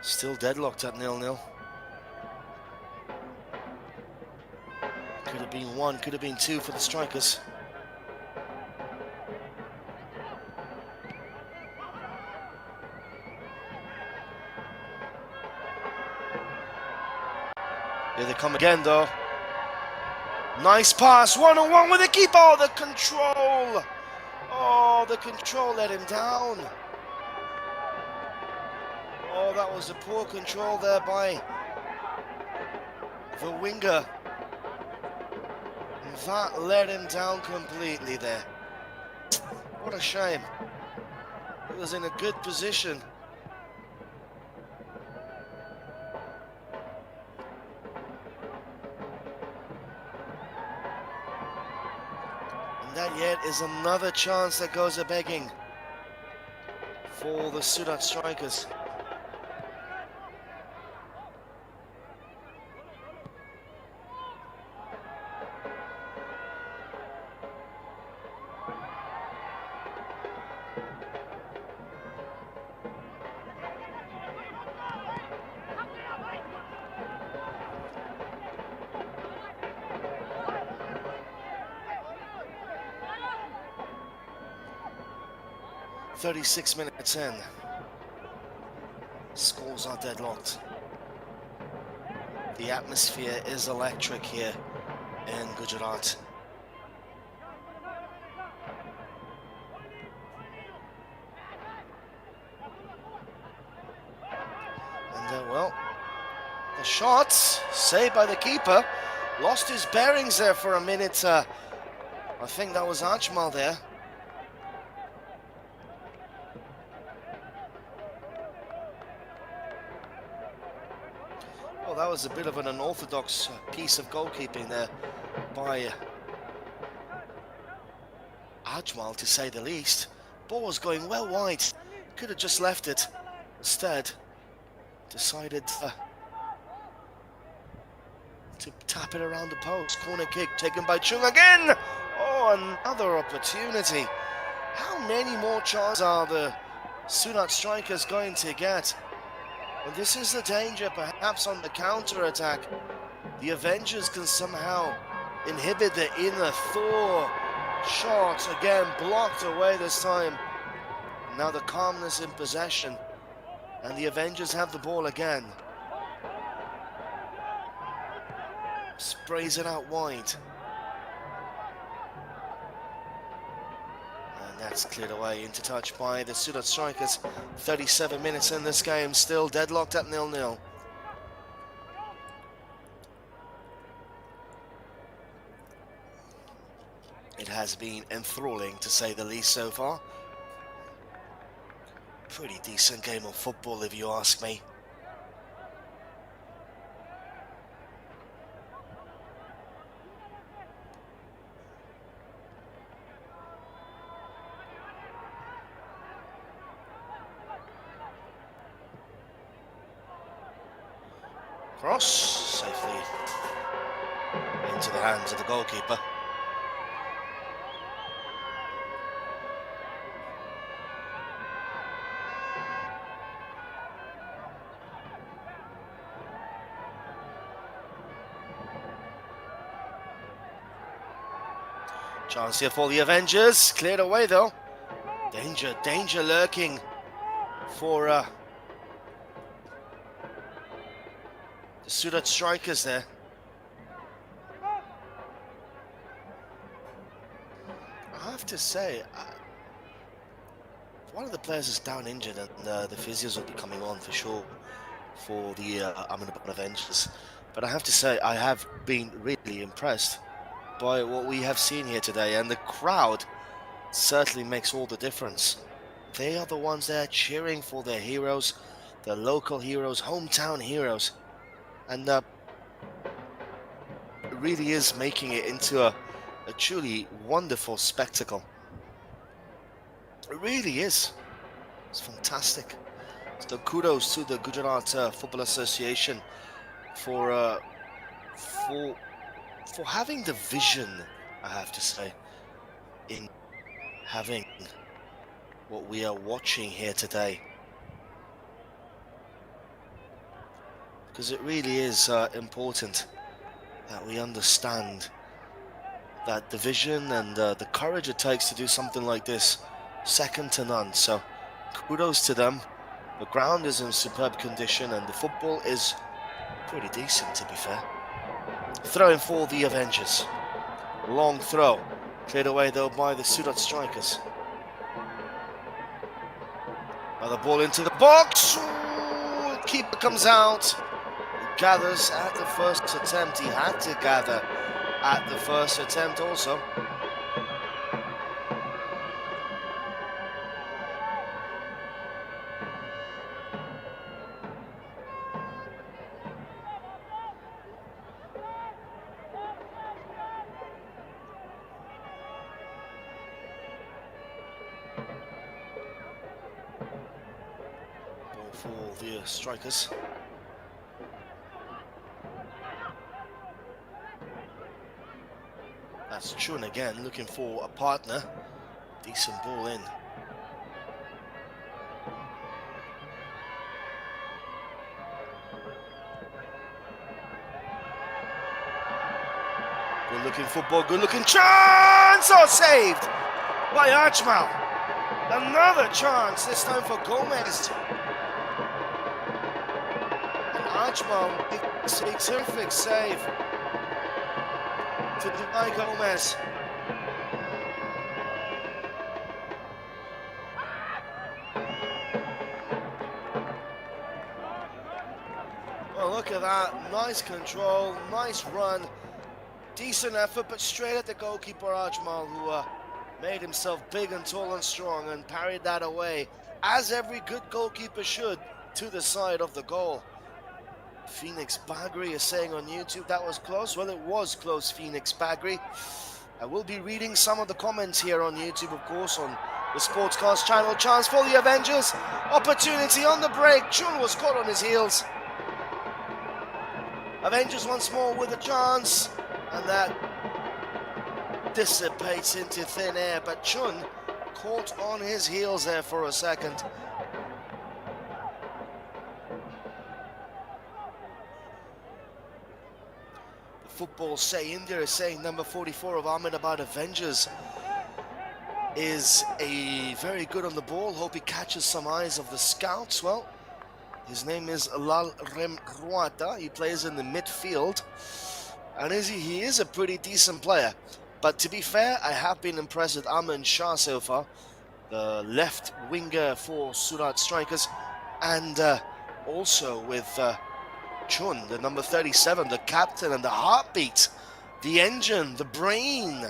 Still deadlocked at 0-0. Could have been one, could have been two for the strikers. Here they come again though. Nice pass, one-on-one with the keeper. Oh, the control. Oh, the control let him down. Oh, that was a poor control there by the winger. That let him down completely there. What a shame. He was in a good position. And that yet is another chance that goes a-begging for the Surat strikers. "36 minutes in, scores are deadlocked. The atmosphere is electric here in Gujarat. And well, the shot saved by the keeper, lost his bearings there for a minute. I think that was Ajmal there. Well, that was a bit of an unorthodox piece of goalkeeping there by Ajmal, to say the least. Ball was going well wide. Could have just left it. Instead, decided to tap it around the post. Corner kick taken by Chung again. Oh, another opportunity. How many more chances are the Surat strikers going to get? And this is the danger, perhaps on the counter-attack. The Avengers can somehow inhibit the inner Thor shot. Again, blocked away this time. Now the calmness in possession. And the Avengers have the ball again. Sprays it out wide. That's cleared away into touch by the Surat strikers. 37 minutes in this game, still deadlocked at 0-0. It has been enthralling, to say the least, so far. Pretty decent game of football, if you ask me. Cross safely into the hands of the goalkeeper. Chance here for the Avengers. Cleared away though. Danger lurking for the Surat strikers there. to say, one of the players is down injured, and the physios will be coming on for sure for the Ahmedabad Avengers. But I have to say, I have been really impressed by what we have seen here today, and the crowd certainly makes all the difference. They are the ones there cheering for their heroes, their local heroes, hometown heroes, and it really is making it into a truly wonderful spectacle. It really is. It's fantastic. So kudos to the Gujarat Football Association for having the vision, I have to say, in having what we are watching here today. Because it really is important that we understand that the vision and the courage it takes to do something like this, second to none. So kudos to them. The ground is in superb condition and the football is pretty decent, to be fair. Throwing for the Avengers. Long throw. Cleared away though by the Surat strikers. Another ball into the box. Ooh, keeper comes out. He gathers at the first attempt. He had to gather at the first attempt also. For the strikers. That's Chun again, looking for a partner. Decent ball in. Good looking football, good looking chance! Oh, saved by Ajmal. Another chance, this time for Gomez. Ajmal makes a terrific save to deny Gomez. Well, look at that. Nice control, nice run, decent effort, but straight at the goalkeeper Ajmal, who made himself big and tall and strong and parried that away, as every good goalkeeper should, to the side of the goal. Phoenix Bagri is saying on YouTube that was close. Well, it was close, Phoenix Bagri. I will be reading some of the comments here on YouTube, of course, on the Sportscast channel. Chance for the Avengers. Opportunity on the break. Chun was caught on his heels. Avengers once more with a chance. And that dissipates into thin air. But Chun caught on his heels there for a second. Football Say India is saying number 44 of Ahmedabad Avengers is a very good on the ball. Hope he catches some eyes of the scouts. Well, his name is Lal Rem Ruata. He plays in the midfield, and he is a pretty decent player. But to be fair, I have been impressed with Aman Shah so far, the left winger for Surat strikers, and also with Chun, the number 37, the captain and the heartbeat, the engine, the brain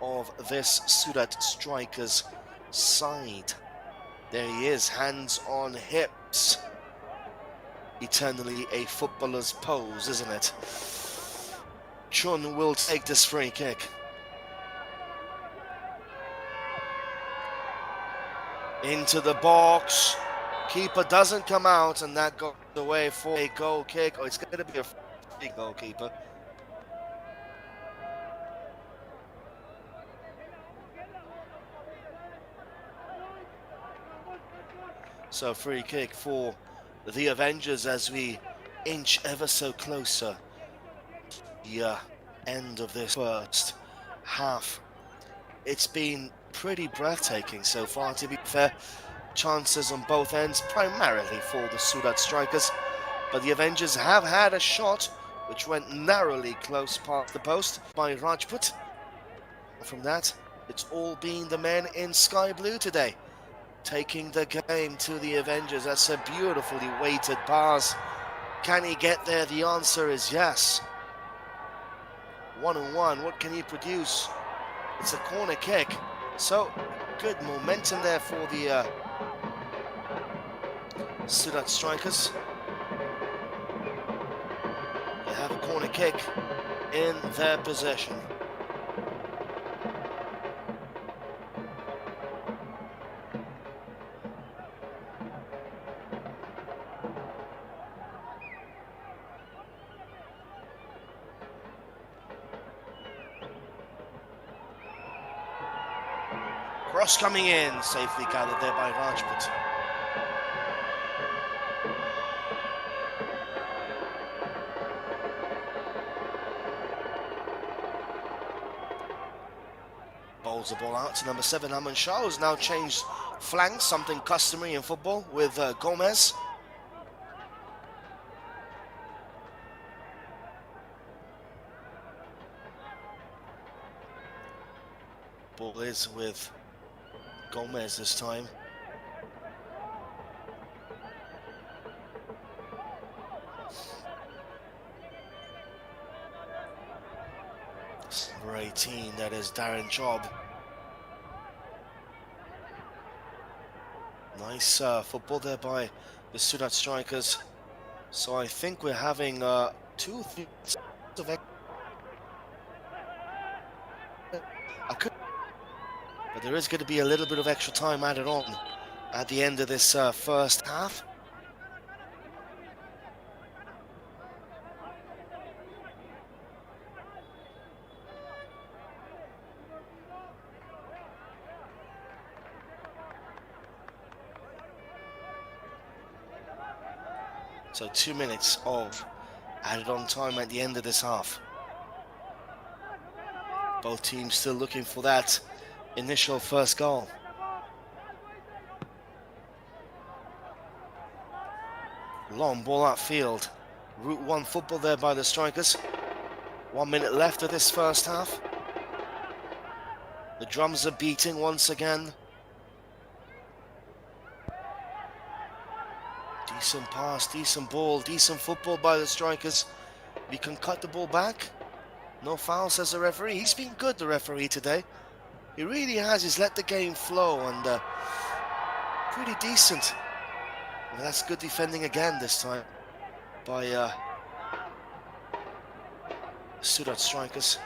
of this Surat strikers side. There he is, hands on hips. Eternally a footballer's pose, isn't it? Chun will take this free kick. Into the box. Keeper doesn't come out, and that goes away for a goal kick. Oh, it's going to be a free goalkeeper. So free kick for the Avengers as we inch ever so closer to the end of this first half. It's been pretty breathtaking so far, to be fair. Chances on both ends, primarily for the Surat strikers, but the Avengers have had a shot which went narrowly close past the post by Rajput. From that, It's all been the men in sky blue today, taking the game to the Avengers. That's a beautifully weighted pass. Can he get there? The answer is yes. 1-on-1, what can he produce? It's a corner kick. So, good momentum there for the Surat strikers. They have a corner kick in their possession. Cross coming in, safely gathered there by Rajput. Bowls the ball out to number 7, Aman Shah, who's now changed flanks, something customary in football, with Gomez. Ball is with Gomez this time. Number 18, that is Darren Job. Nice football there by the Surat strikers. So I think we're having 2 things of but there is going to be a little bit of extra time added on at the end of this first half. So 2 minutes of added on time at the end of this half. Both teams still looking for that initial first goal. Long ball outfield. Route 1 football there by the strikers. 1 minute left of this first half. The drums are beating once again. Decent pass, decent ball, decent football by the strikers. We can cut the ball back. No foul, says the referee. He's been good, the referee, today. He really has. He's let the game flow and pretty decent. Well, that's good defending again this time by Surat strikers.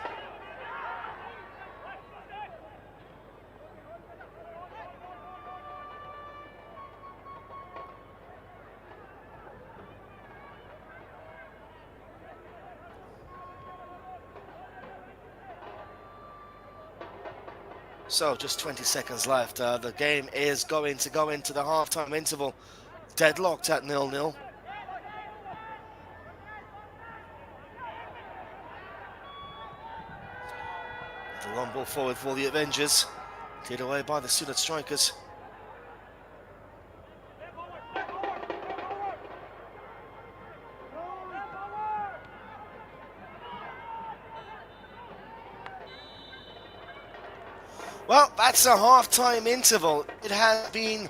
So just 20 seconds left. The game is going to go into the half-time interval. Deadlocked at 0-0. The long ball forward for the Avengers. Cleared away by the Surat strikers. Well, that's a half-time interval. It has been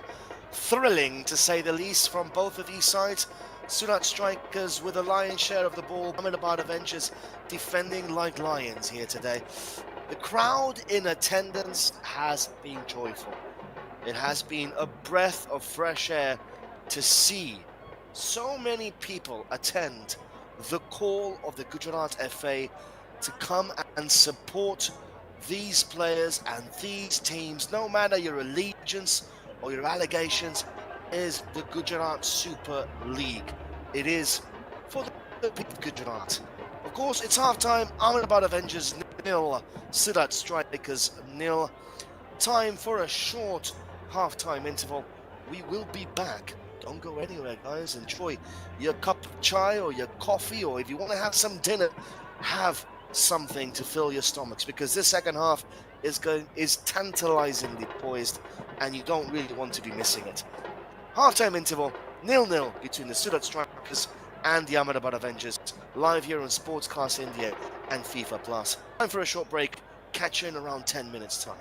thrilling, to say the least, from both of these sides. Surat strikers with a lion's share of the ball. Ahmedabad Avengers defending like lions here today. The crowd in attendance has been joyful. It has been a breath of fresh air to see so many people attend the call of the Gujarat FA to come and support these players and these teams, no matter your allegiance or your allegations, is the Gujarat Super League. It is for the people of Gujarat. Of course, it's half-time. Ahmedabad Avengers 0, Surat strikers 0. Time for a short half-time interval. We will be back. Don't go anywhere, guys. Enjoy your cup of chai or your coffee, or if you want to have some dinner, have something to fill your stomachs, because this second half is tantalizingly poised and you don't really want to be missing it. Half-time interval, 0-0 between the Surat strikers and the Ahmedabad Avengers, live here on Sportscast India and FIFA Plus. Time for a short break. Catch you in around 10 minutes time.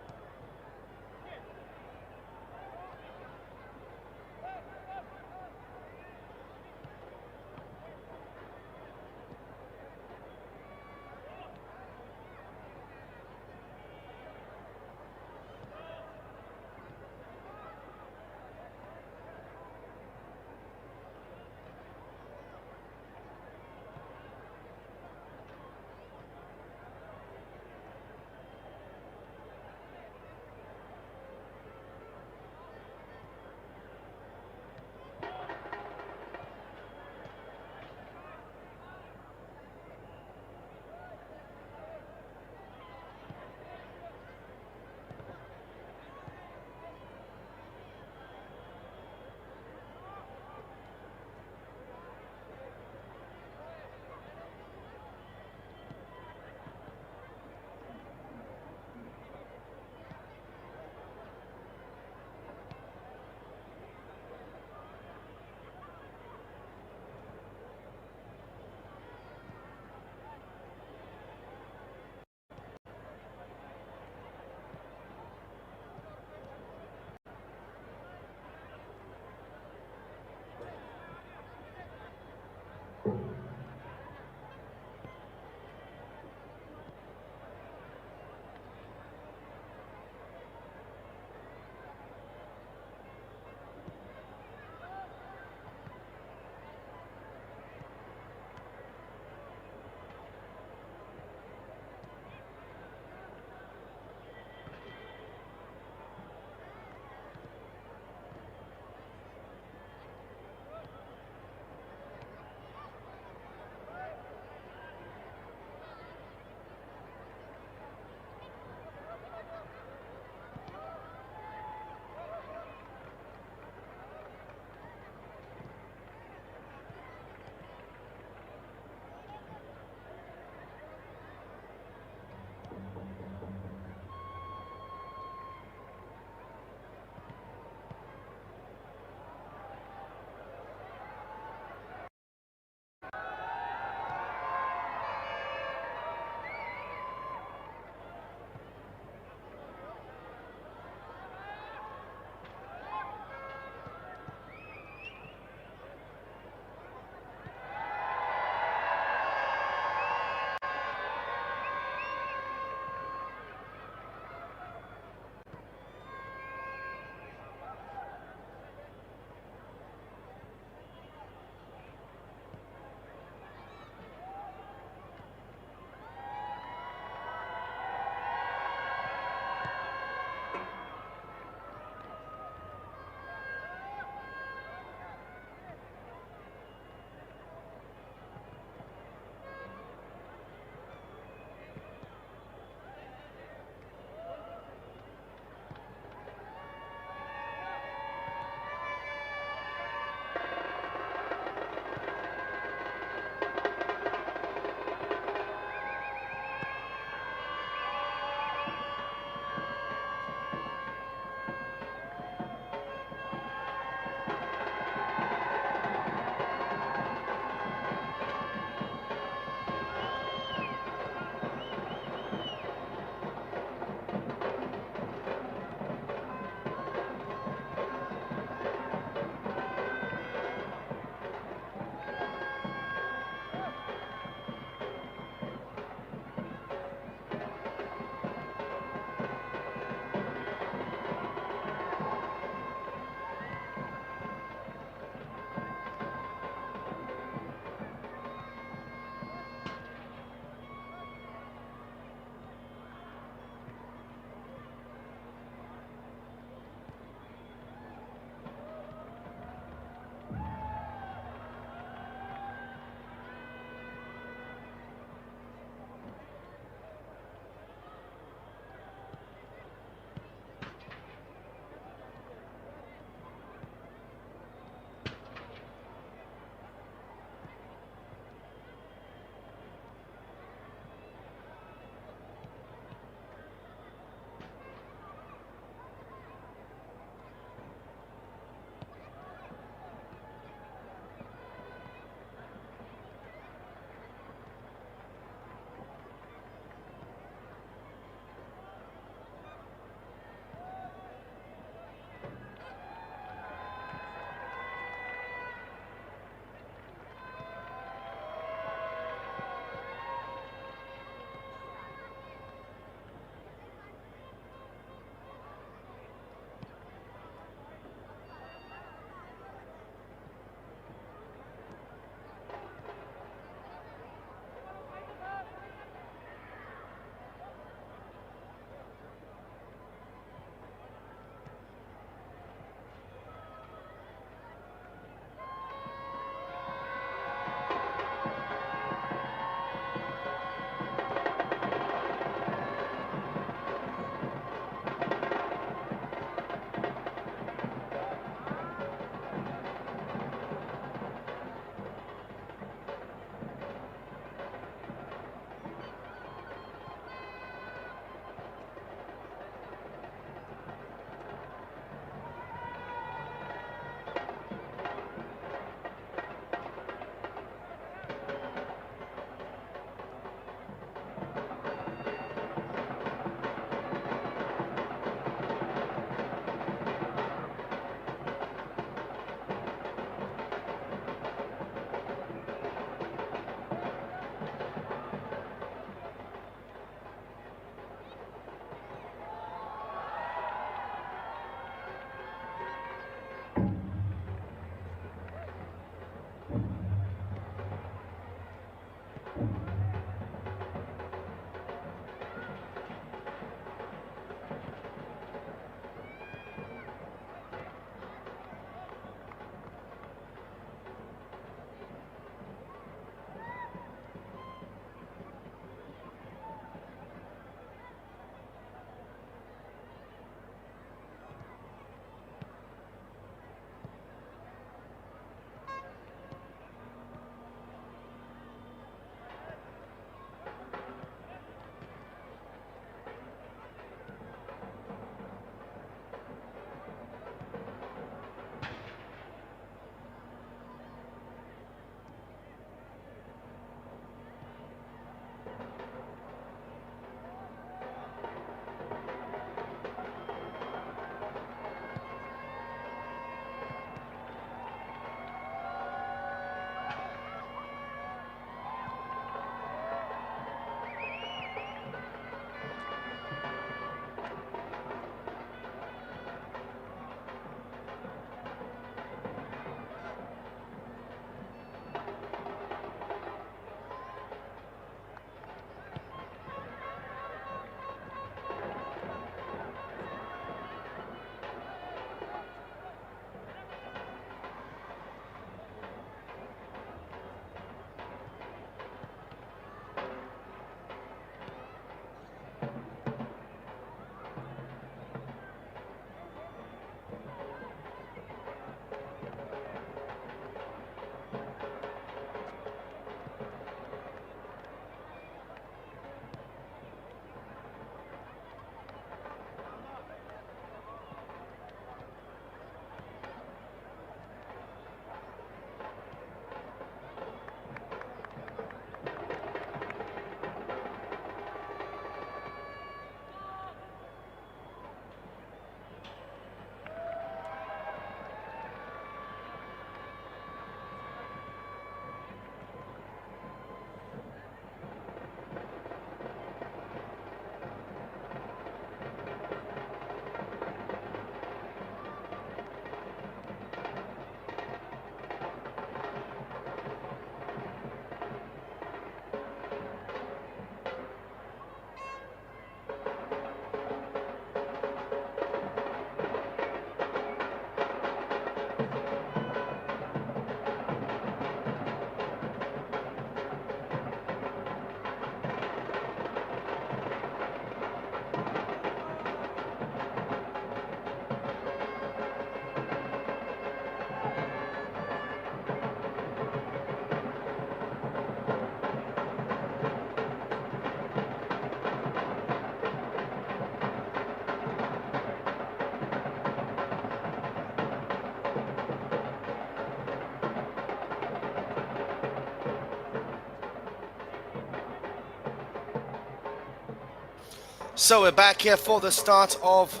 So we're back here for the start of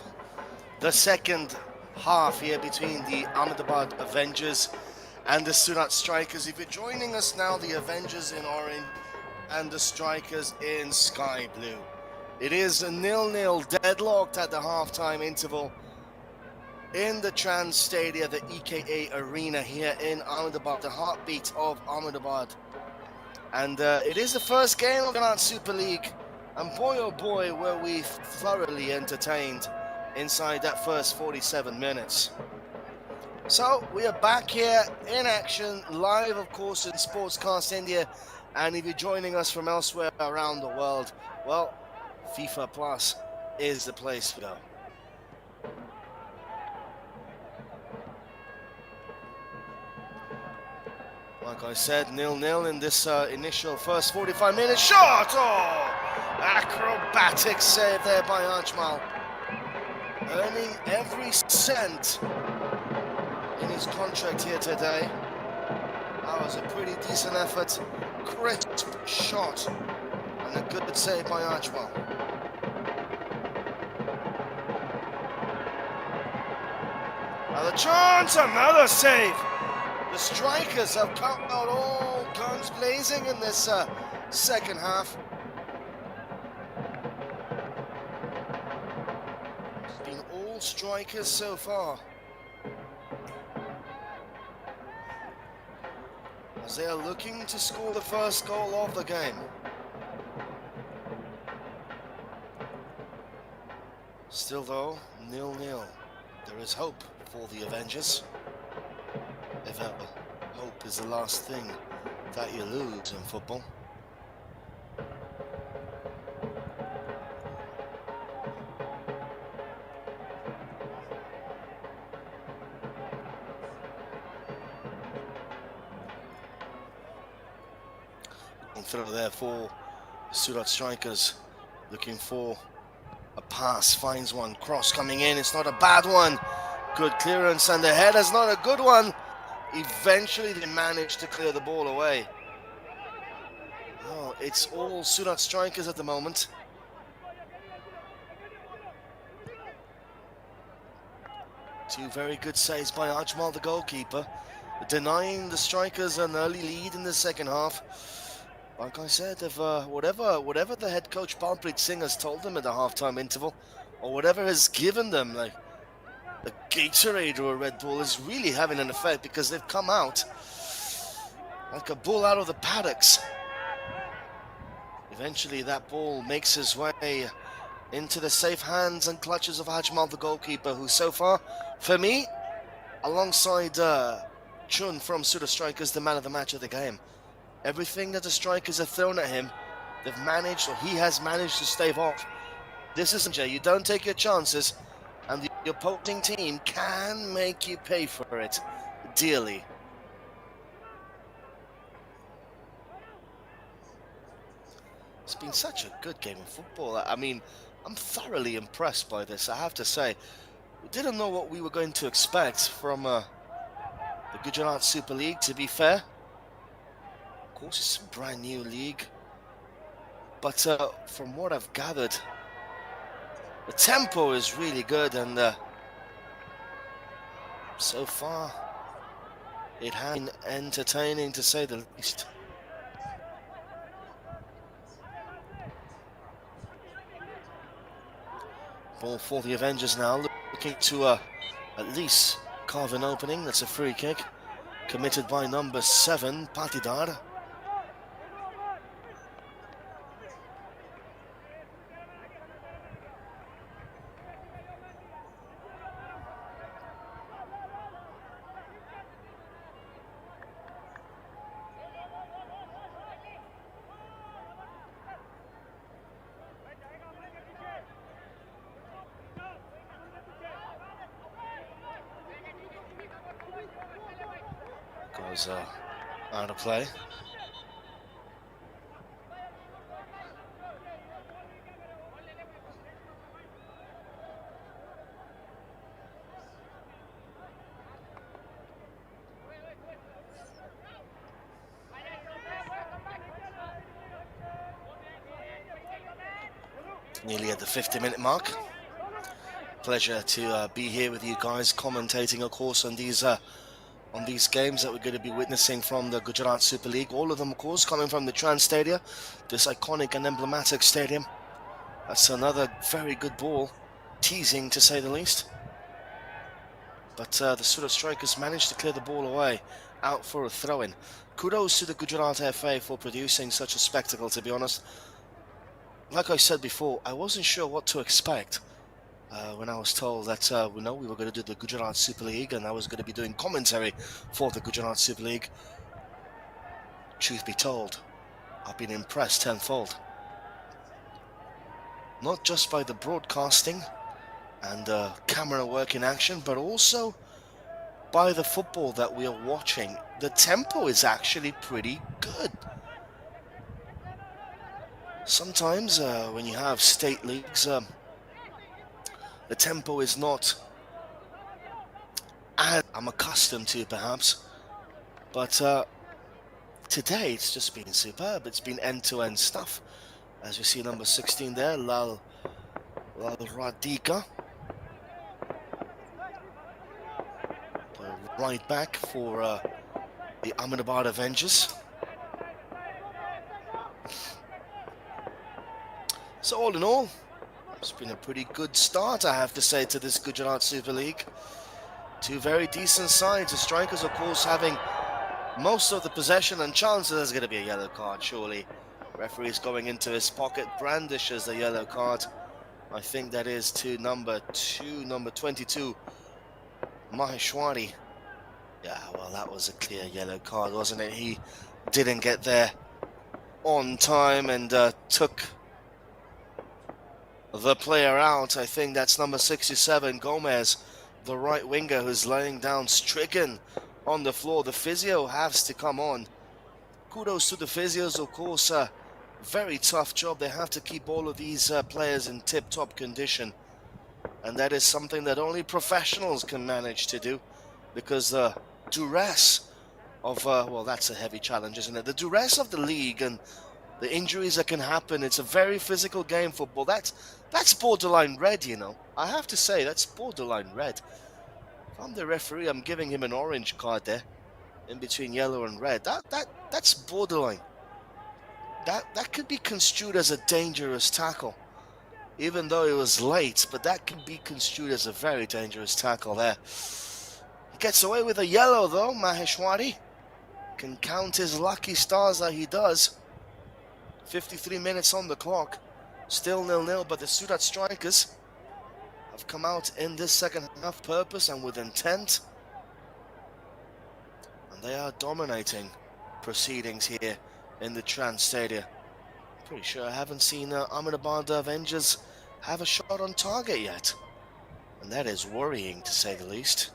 the second half here between the Ahmedabad Avengers and the Surat Strikers. If you're joining us now, the Avengers in orange and the Strikers in sky blue. It is a 0-0 deadlocked at the halftime interval in the Trans Stadia, the EKA Arena here in Ahmedabad, the heartbeat of Ahmedabad. And it is the first game of the Gujarat Super League. And boy, oh boy, were we thoroughly entertained inside that first 47 minutes. So we are back here in action, live, of course, in Sportscast India. And if you're joining us from elsewhere around the world, well, FIFA Plus is the place to go. Like I said, 0-0 in this initial first 45 minutes. Shot! Oh! Acrobatic save there by Ajmal. Earning every cent in his contract here today. That was a pretty decent effort. Crisp shot. And a good save by Ajmal. Another chance! Another save! The Strikers have come out all guns blazing in this second half. It's been all Strikers so far. As they are looking to score the first goal of the game. Still though, 0-0. There is hope for the Avengers. If ever hope is the last thing that you lose in football. On throw there for the Surat Strikers, looking for a pass, finds one, cross coming in, it's not a bad one. Good clearance, and the header's not a good one. Eventually they managed to clear the ball away. Oh, it's all Surat Strikers at the moment. Two very good saves by Ajmal, the goalkeeper, denying the Strikers an early lead in the second half. Like I said, if whatever the head coach Balpreet Singh has told them at the halftime interval, or whatever has given them, like a Gatorade or a Red Bull, is really having an effect, because they've come out like a bull out of the paddocks. Eventually that ball makes his way into the safe hands and clutches of Ajmal, the goalkeeper, who so far, for me, alongside Chun from Surat Strikers, the man of the match of the game. Everything that the Strikers have thrown at him, they've managed, or he has managed, to stave off. This isn't Jay. You don't take your chances, and the opposing team can make you pay for it dearly. It's been such a good game of football. I mean, I'm thoroughly impressed by this, I have to say. We didn't know what we were going to expect from the Gujarat Super League, to be fair. Of course, it's a brand new league. But from what I've gathered, the tempo is really good, and so far it has been entertaining, to say the least. Ball for the Avengers now, looking to at least carve an opening. That's a free kick committed by number 7, Patidar. Goes out of play. Nearly at the 50-minute mark. Pleasure to be here with you guys, commentating, of course, on these games that we're going to be witnessing from the Gujarat Super League. All of them, of course, coming from the Trans Stadia, this iconic and emblematic stadium. That's another very good ball, teasing to say the least. But the Surat strikers managed to clear the ball away, out for a throw-in. Kudos to the Gujarat FA for producing such a spectacle, to be honest. Like I said before, I wasn't sure what to expect when I was told that we were going to do the Gujarat Super League and I was going to be doing commentary for the Gujarat Super League. Truth be told, I've been impressed tenfold. Not just by the broadcasting and camera work in action, but also by the football that we are watching. The tempo is actually pretty good. Sometimes when you have state leagues, the tempo is not as I'm accustomed to, perhaps. But today it's just been superb. It's been end-to-end stuff. As you see, number 16 there, Lal Radhika. The right back for the Ahmedabad Avengers. So all in all, it's been a pretty good start, I have to say, to this Gujarat Super League. Two very decent sides. The strikers, of course, having most of the possession and chances. There's going to be a yellow card, surely. Referee's going into his pocket, brandishes the yellow card. I think that is to number 22, Maheshwari. Yeah, well, that was a clear yellow card, wasn't it? He didn't get there on time and took the player out. I think that's number 67, Gomez, the right winger, who's laying down stricken on the floor. The physio has to come on. Kudos to the physios, of course. Very tough job. They have to keep all of these players in tip-top condition. And that is something that only professionals can manage to do, because the duress of, well, that's a heavy challenge, isn't it? The duress of the league and the injuries that can happen. It's a very physical game, football. That's borderline red, you know. I have to say, that's borderline red. If I'm the referee, I'm giving him an orange card there, in between yellow and red. That's borderline. That could be construed as a dangerous tackle, even though it was late. But that can be construed as a very dangerous tackle there. He gets away with a yellow though. Maheshwari can count his lucky stars that he does. 53 minutes on the clock, still 0-0, but the Surat strikers have come out in this second half purpose and with intent, and they are dominating proceedings here in the Trans Stadia. Pretty sure I haven't seen Ahmedabad Avengers have a shot on target yet, and that is worrying to say the least.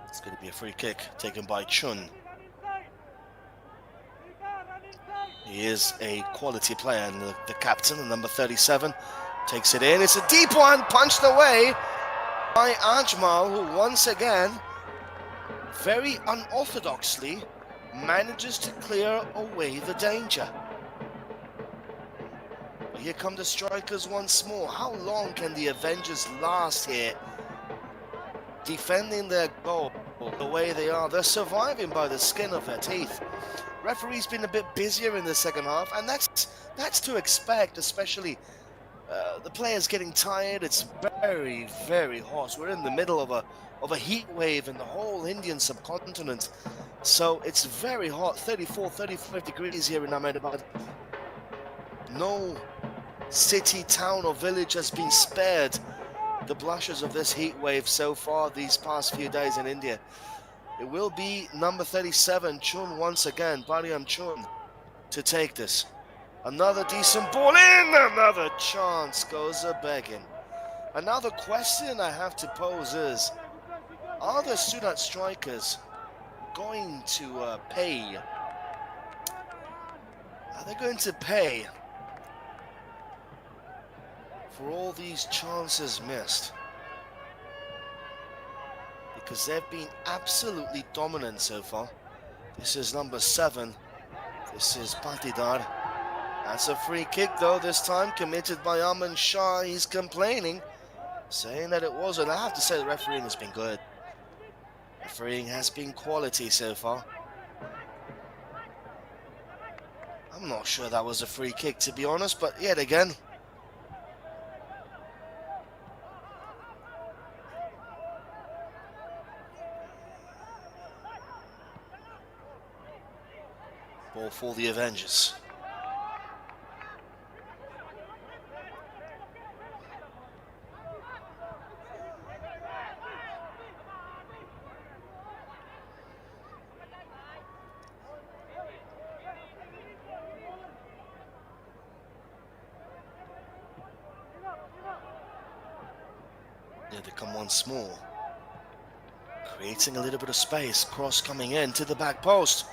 It's going to be a free kick taken by Chun. He is a quality player, and the captain, the number 37, takes it in. It's a deep one, punched away by Ajmal, who once again, very unorthodoxly, manages to clear away the danger. But here come the strikers once more. How long can the Avengers last here, defending their goal the way they are? They're surviving by the skin of their teeth. Referee's been a bit busier in the second half, and that's to expect, especially the players getting tired. It's very, very hot. We're in the middle of a heat wave in the whole Indian subcontinent, so it's very hot. 34, 35 degrees here in Ahmedabad. No city, town or village has been spared the blushes of this heat wave so far these past few days in India. It will be number 37, Chun, once again, Bariam Chun, to take this. Another decent ball in, another chance goes a-begging. Another question I have to pose is, are the Surat strikers going to pay? Are they going to pay for all these chances missed? Because they've been absolutely dominant so far. This is number 7. This is Patidar. That's a free kick though, this time committed by Aman Shah. He's complaining, saying that it wasn't. I have to say the refereeing has been good. Refereeing has been quality so far. I'm not sure that was a free kick, to be honest, but yet again, ball for the Avengers. Here they come once more, creating a little bit of space. Cross coming in to the back post.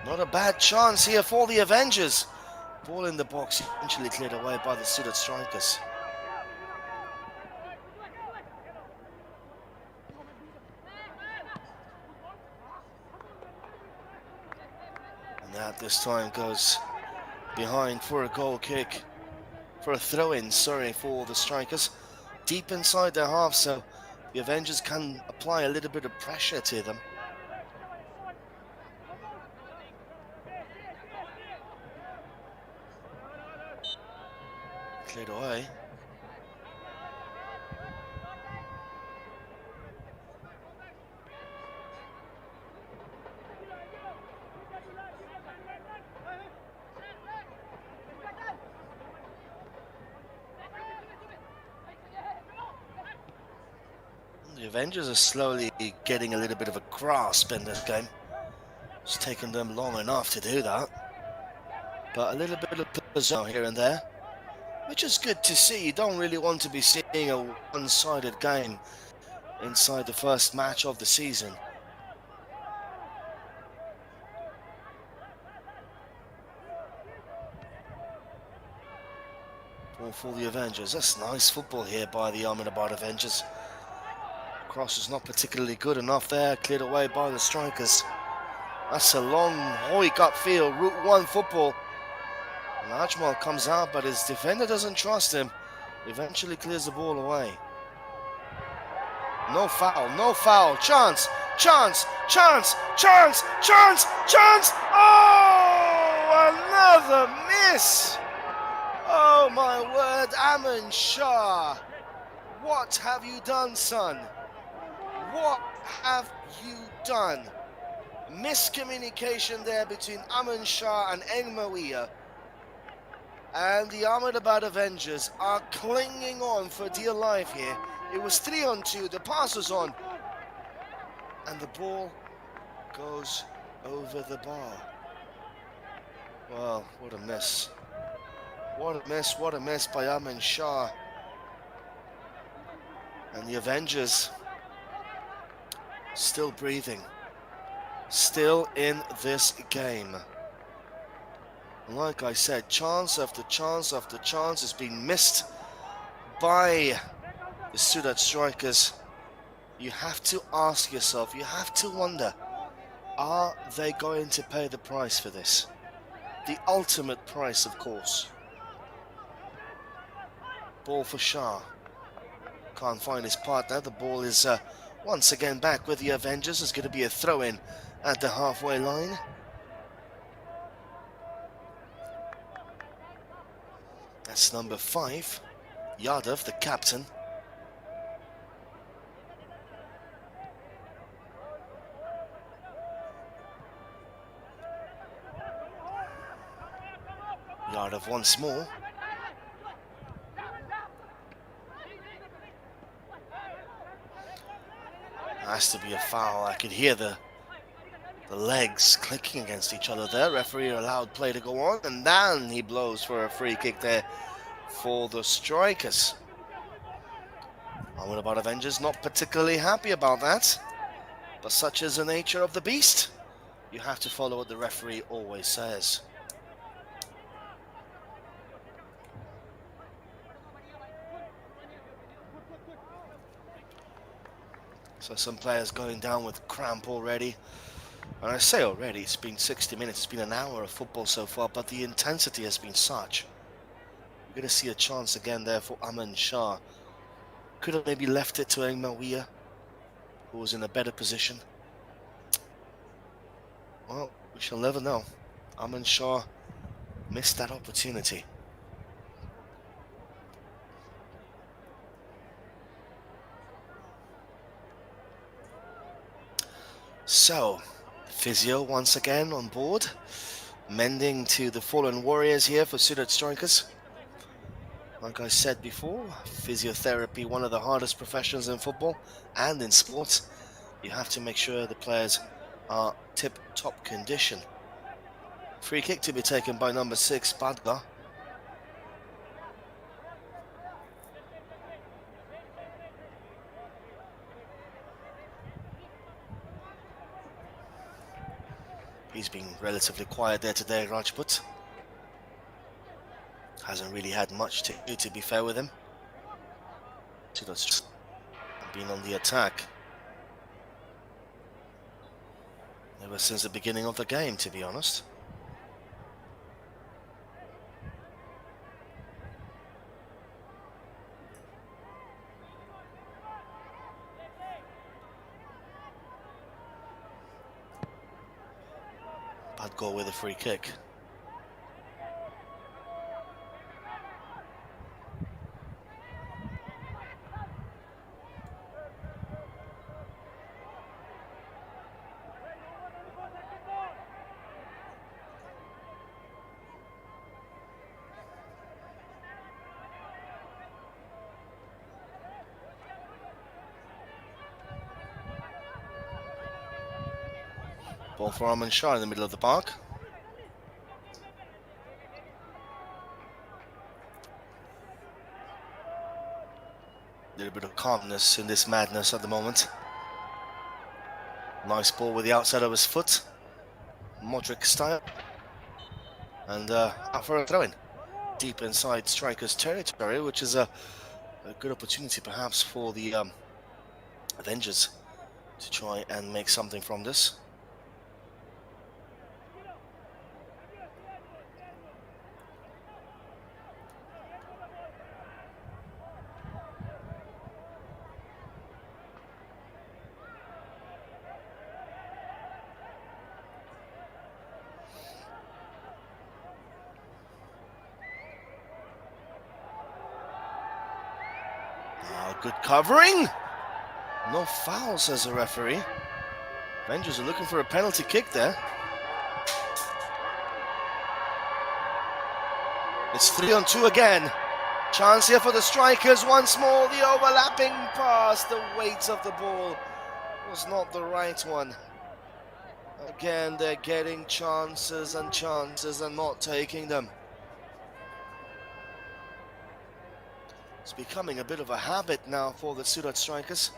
Not a bad chance here for the Avengers. Ball in the box, eventually cleared away by the Surat strikers. And that this time goes behind for a goal kick, for a throw-in, sorry, for the strikers. Deep inside their half, so the Avengers can apply a little bit of pressure to them. Cleared away. The Avengers are slowly getting a little bit of a grasp in this game. It's taken them long enough to do that. But a little bit of pizzazz here and there, which is good to see. You don't really want to be seeing a one-sided game inside the first match of the season. Ball for the Avengers. That's nice football here by the Ahmedabad Avengers. Cross is not particularly good enough there, cleared away by the strikers. That's a long hoik upfield, Route 1 football. And Ajmal comes out, but his defender doesn't trust him. Eventually clears the ball away. No foul, no foul. Chance, chance, chance, chance, chance, chance. Oh, another miss. Oh my word, Aman Shah. What have you done, son? What have you done? Miscommunication there between Aman Shah and Engmawiya. And the Ahmedabad Avengers are clinging on for dear life here. It was 3-on-2, the pass was on. And the ball goes over the bar. Well, what a miss. What a miss, what a miss by Aman Shah. And the Avengers still breathing, still in this game. Like I said, chance after chance after chance has been missed by the Surat strikers. You have to ask yourself, you have to wonder, are they going to pay the price for this? The ultimate price, of course. Ball for Shah. Can't find his partner. The ball is once again back with the Avengers. It's going to be a throw-in at the halfway line. That's number 5, Yadav, the captain. Yadav once more. Has to be a foul. I could hear the legs clicking against each other there. Referee allowed play to go on, and then he blows for a free kick there for the strikers. Ahmedabad Avengers not particularly happy about that, But such is the nature of the beast. You have to follow what the referee always says. So some players going down with cramp already. And I say already, it's been 60 minutes, it's been an hour of football so far, but the intensity has been such. You're going to see a chance again there for Aman Shah. Could have maybe left it to Engmawiya, who was in a better position. Well, we shall never know. Aman Shah missed that opportunity. So, physio once again on board, mending to the fallen warriors here for Surat strikers. Like I said before, physiotherapy, one of the hardest professions in football and in sports. You have to make sure the players are tip-top condition. Free kick to be taken by number 6, Badga. He's been relatively quiet there today, Rajput. Hasn't really had much to do, to be fair with him. Been on the attack ever since the beginning of the game, to be honest. Bad goal with a free kick. Ball for Aman Shah in the middle of the park. A little bit of calmness in this madness at the moment. Nice ball with the outside of his foot. Modric style. And out for a throw-in. Deep inside striker's territory, which is a good opportunity perhaps for the Avengers to try and make something from this. Good covering. No foul, says the referee. Avengers are looking for a penalty kick there. It's 3-on-2 again. Chance here for the strikers once more. The overlapping pass. The weight of the ball was not the right one. Again, they're getting chances and chances and not taking them. It's becoming a bit of a habit now for the Surat strikers.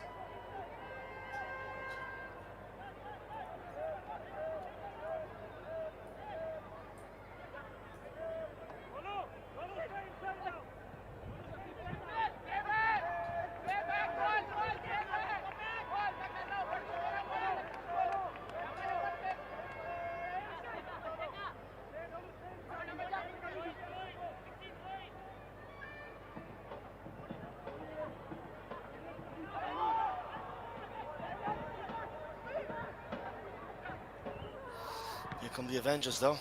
Here come the Avengers though.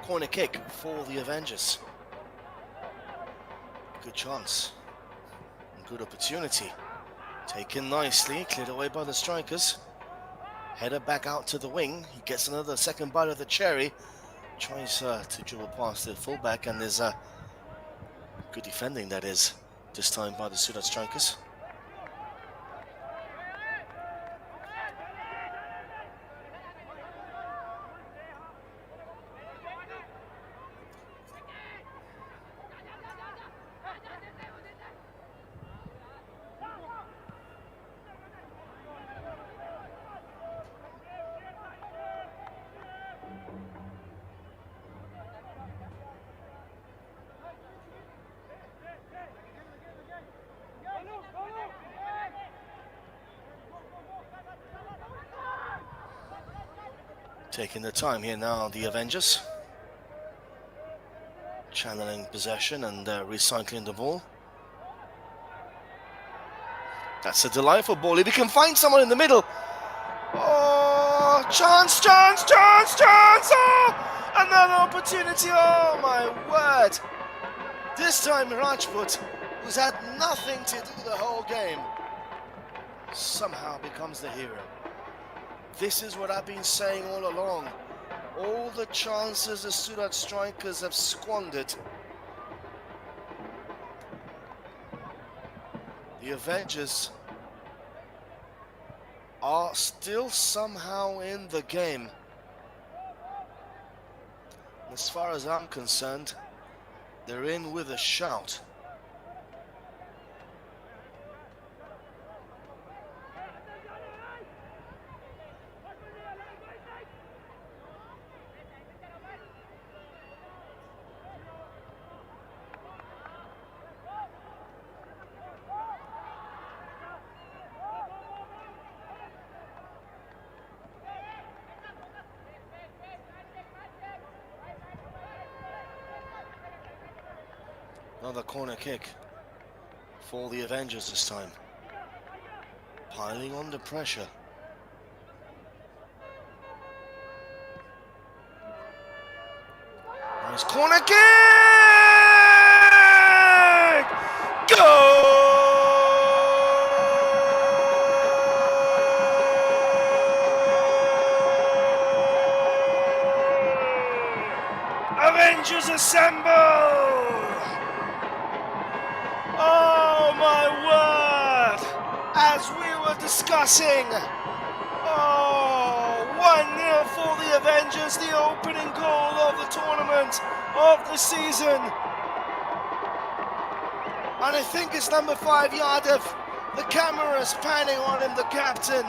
Corner kick for the Avengers. Good chance. And good opportunity. Taken nicely, cleared away by the strikers. Header back out to the wing. He gets another second bite of the cherry. Tries to dribble past the fullback, and there's good defending, that is, this time by the Surat strikers. Taking the time here now, the Avengers. Channeling possession and recycling the ball. That's a delightful ball. If he can find someone in the middle. Oh, chance, chance, chance, chance! Oh, another opportunity. Oh, my word. This time Rajput, who's had nothing to do the whole game, somehow becomes the hero. This is what I've been saying all along. All the chances the Surat strikers have squandered. The Avengers are still somehow in the game. As far as I'm concerned, they're in with a shout. Another corner kick for the Avengers this time. Piling on the pressure. Nice corner kick! Goal! Avengers assemble! Oh my word! As we were discussing, 1-0 for the Avengers, the opening goal of the tournament, of the season. And I think it's number 5, Yadav. The camera's panning on him, the captain.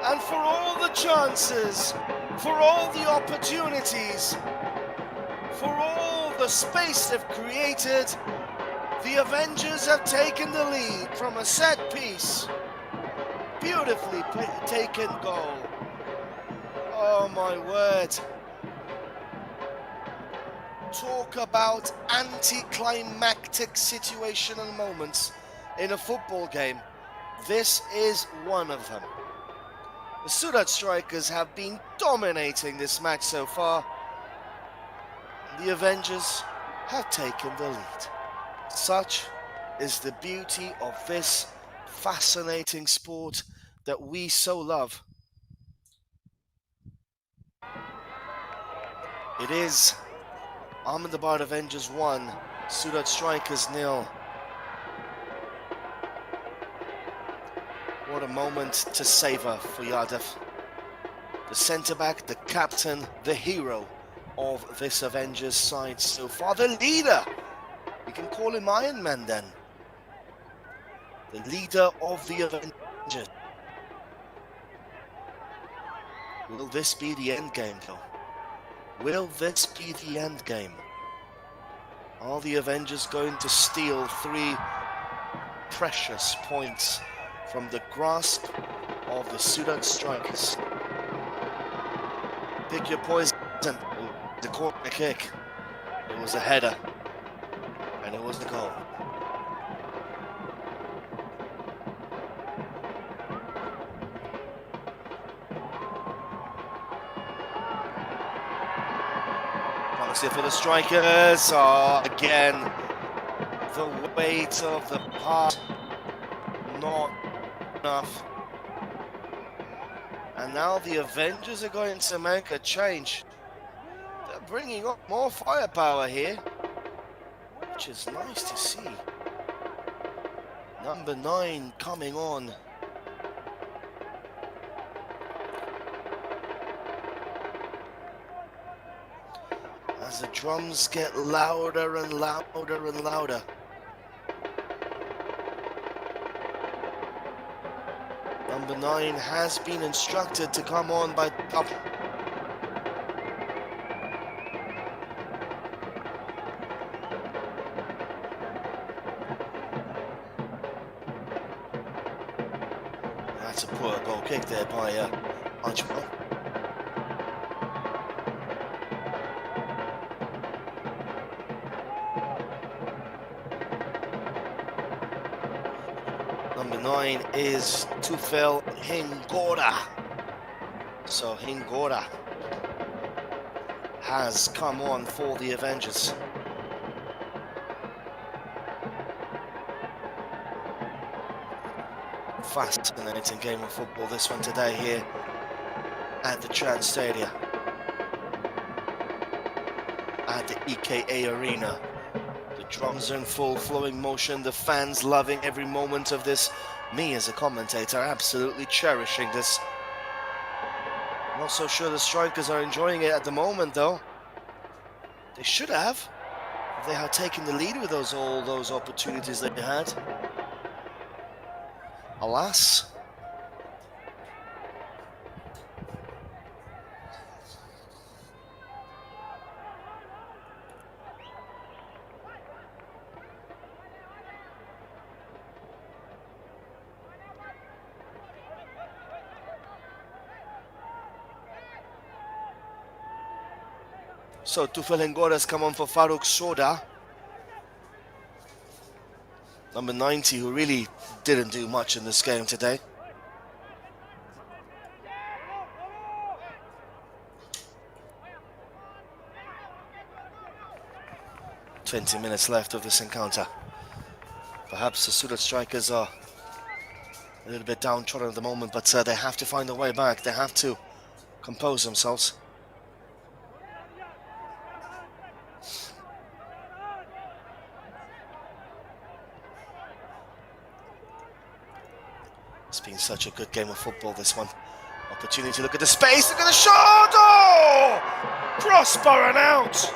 And for all the chances, for all the opportunities, for all the space they've created, the Avengers have taken the lead from a set piece. Beautifully taken goal. Oh my word. Talk about anticlimactic situational moments in a football game. This is one of them. The Surat strikers have been dominating this match so far. The Avengers have taken the lead. Such is the beauty of this fascinating sport that we so love. It is Ahmedabad Avengers 1, Surat Strikers 0. What a moment to savor for Yadav. The centre-back, the captain, the hero of this Avengers side so far. The leader! We can call him Iron Man then. The leader of the Avengers. Will this be the end game though? Will this be the end game? Are the Avengers going to steal 3 precious points from the grasp of the Surat strikers? Pick your poison. The corner kick. It was a header. And it was the goal. Promise it for the strikers. Oh, again, the weight of the pass not enough. And now the Avengers are going to make a change. They're bringing up more firepower here, which is nice to see. Number 9 coming on. As the drums get louder and louder and louder. Number 9 has been instructed to come on by top. That's a poor goal kick there by Archibald. Number 9 is Tufel Hingora. So Hingora has come on for the Avengers. Fascinating game of football, this one today here at the Trans Stadium, at the EKA Arena. The drums are in full flowing motion, the fans loving every moment of this. Me as a commentator absolutely cherishing this. I'm not so sure the strikers are enjoying it at the moment though. They should have, if they had taken the lead with all those opportunities they had. Alas. So Tufel Hingora has come on for Farouk Soda. Number 90, who really didn't do much in this game today. "20 minutes left of this encounter. Perhaps the Surat strikers are a little bit downtrodden at the moment, but they have to find a way back. They have to compose themselves. It's been such a good game of football, this one. Opportunity to look at the space, look at the shot! Oh! Crossbar and out!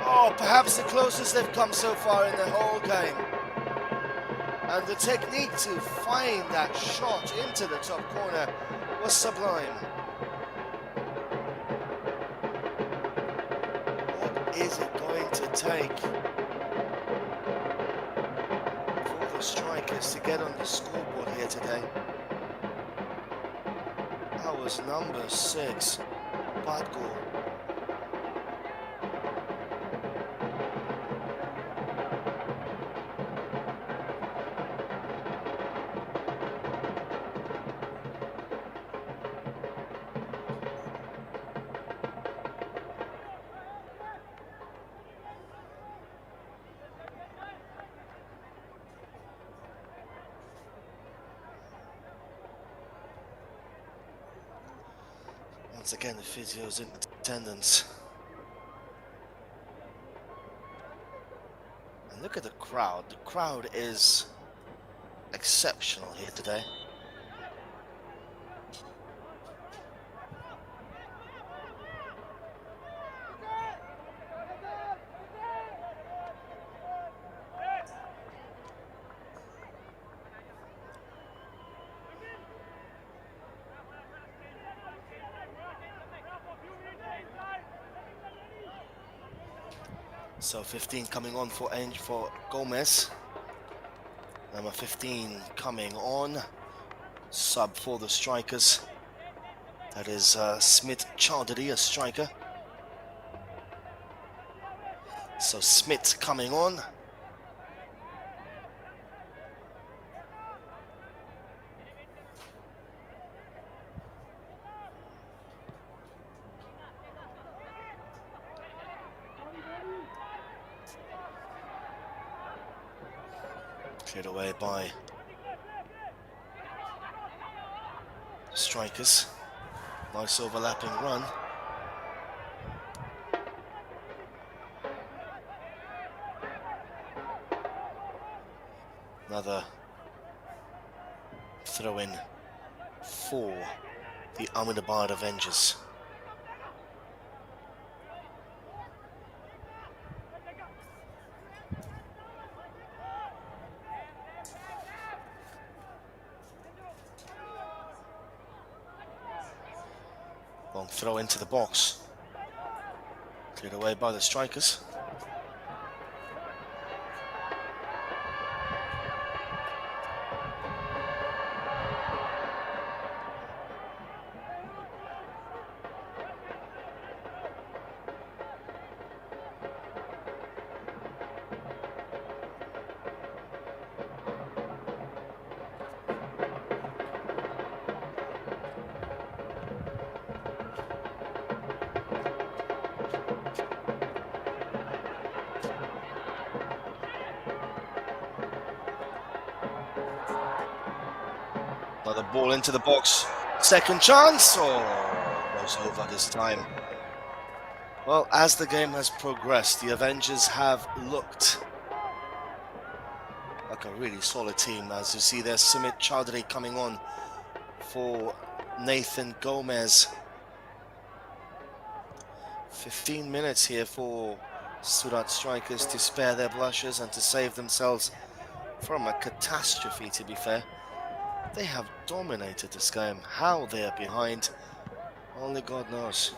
Oh, perhaps the closest they've come so far in the whole game. And the technique to find that shot into the top corner was sublime. What is it going to take for the strikers to get on the scoreboard here today? That was number 6, bad goal. Once again, the physio's in attendance. And look at the crowd. The crowd is exceptional here today. So 15 coming on for Gomez. Number 15 coming on. Sub for the strikers. That is Smith Chowdhury, a striker. So Smith coming on. Cleared away by strikers. Nice overlapping run. Another throw in for the Ahmedabad Avengers. Long throw into the box. Cleared away by the strikers. Another ball into the box. Second chance. Oh, goes over this time. Well, as the game has progressed, the Avengers have looked like a really solid team. As you see there, Sumit Chowdhury coming on for Nathan Gomez. 15 minutes here for Surat strikers to spare their blushes and to save themselves from a catastrophe, to be fair. They have dominated this game. How they are behind, only God knows.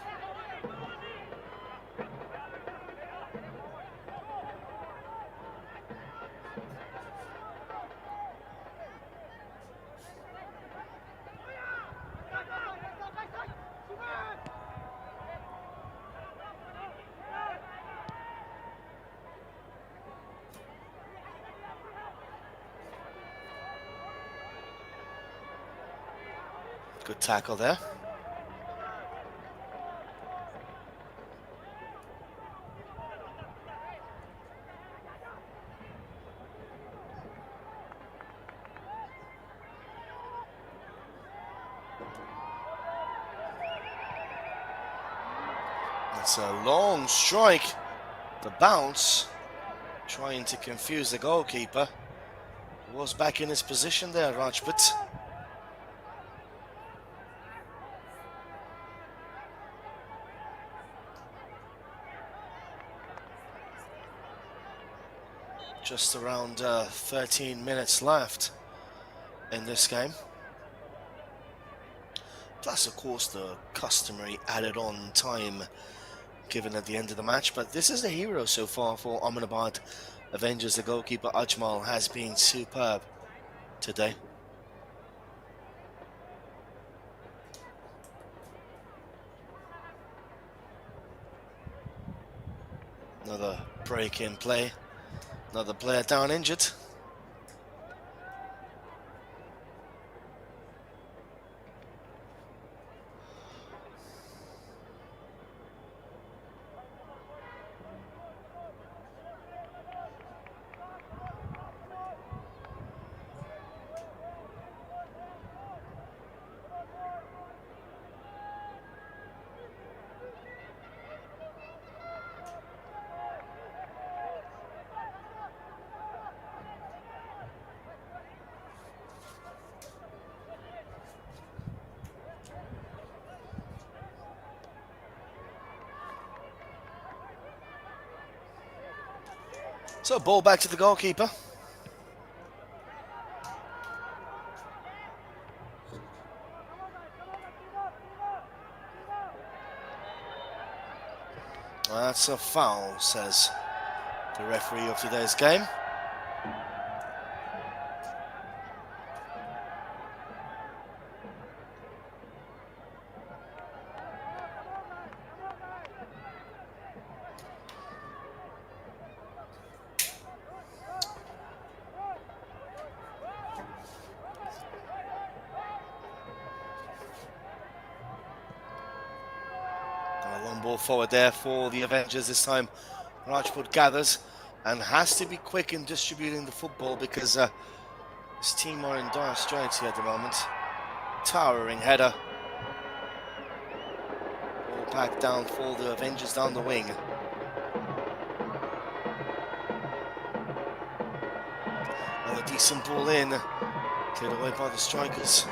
Good tackle there. It's a long strike. The bounce, trying to confuse the goalkeeper. He was back in his position there, Rajput. Just around 13 minutes left in this game. Plus, of course, the customary added on time given at the end of the match. But this is the hero so far for Ahmedabad Avengers. The goalkeeper Ajmal has been superb today. Another break in play. Another player down injured. So ball back to the goalkeeper. That's a foul, says the referee of today's game. A long ball forward there for the Avengers this time. Rajput gathers and has to be quick in distributing the football because his team are in dire straits here at the moment. Towering header. Ball back down for the Avengers down the wing. Another decent ball in. Cleared away by the strikers.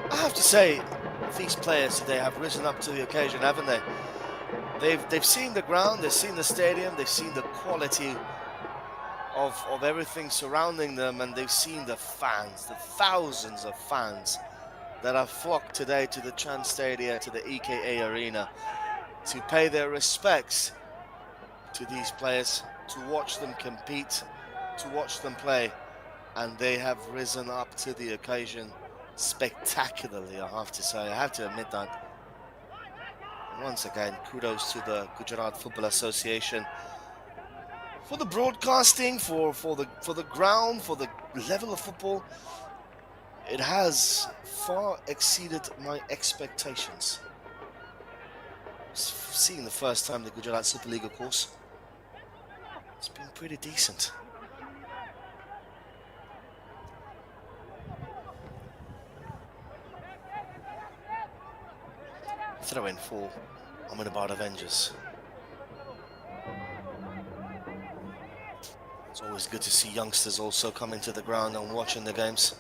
I have to say, these players today have risen up to the occasion, haven't they? They've seen the ground, they've seen the stadium, they've seen the quality of everything surrounding them, and they've seen the fans, the thousands of fans that have flocked today to the Trans Stadia, to the EKA Arena, to pay their respects to these players, to watch them compete, to watch them play, and they have risen up to the occasion spectacularly, I have to say. I have to admit that. Once again, kudos to the Gujarat Football Association for the broadcasting, for the ground, for the level of football. It has far exceeded my expectations. Seeing the first time the Gujarat Super League, of course. been pretty decent. Throw in for Ahmedabad Avengers. It's always good to see youngsters also coming to the ground and watching the games.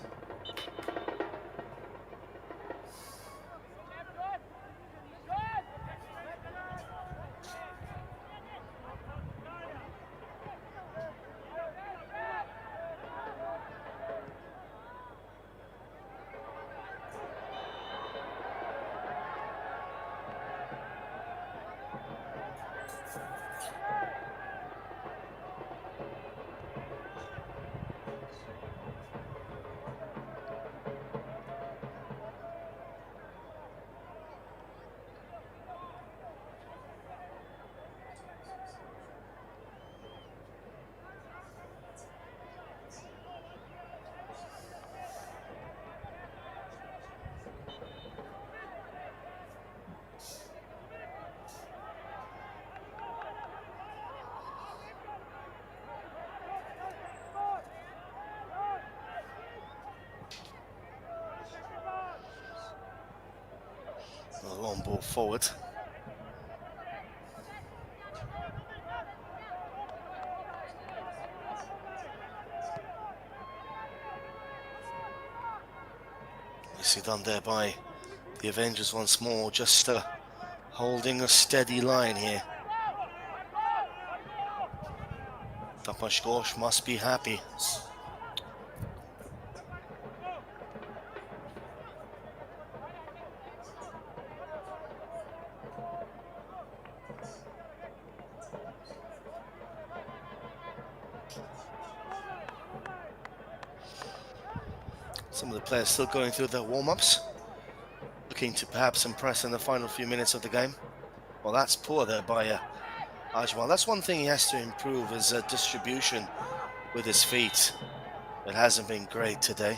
A long ball forward. Nicely done there by the Avengers once more, just holding a steady line here. Tapash Ghosh must be happy. Some of the players still going through their warm-ups, looking to perhaps impress in the final few minutes of the game. Well, that's poor there by Ajmal. That's one thing he has to improve, is distribution with his feet. It hasn't been great today.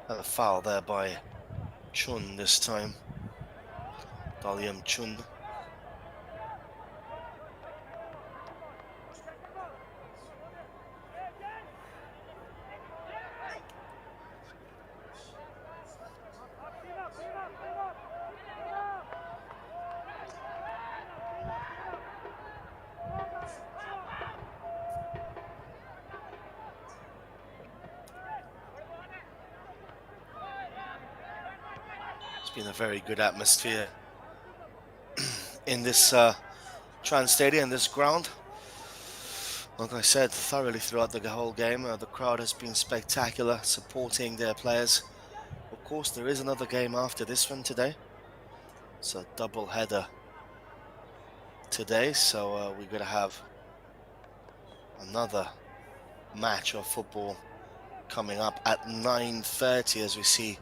And a foul there by Chun this time. Dalyam Chun. Been a very good atmosphere in this Trans Stadium, this ground. Like I said, thoroughly throughout the whole game, the crowd has been spectacular, supporting their players. Of course, there is another game after this one today. It's a double header today, so we're going to have another match of football coming up at 9:30 as we see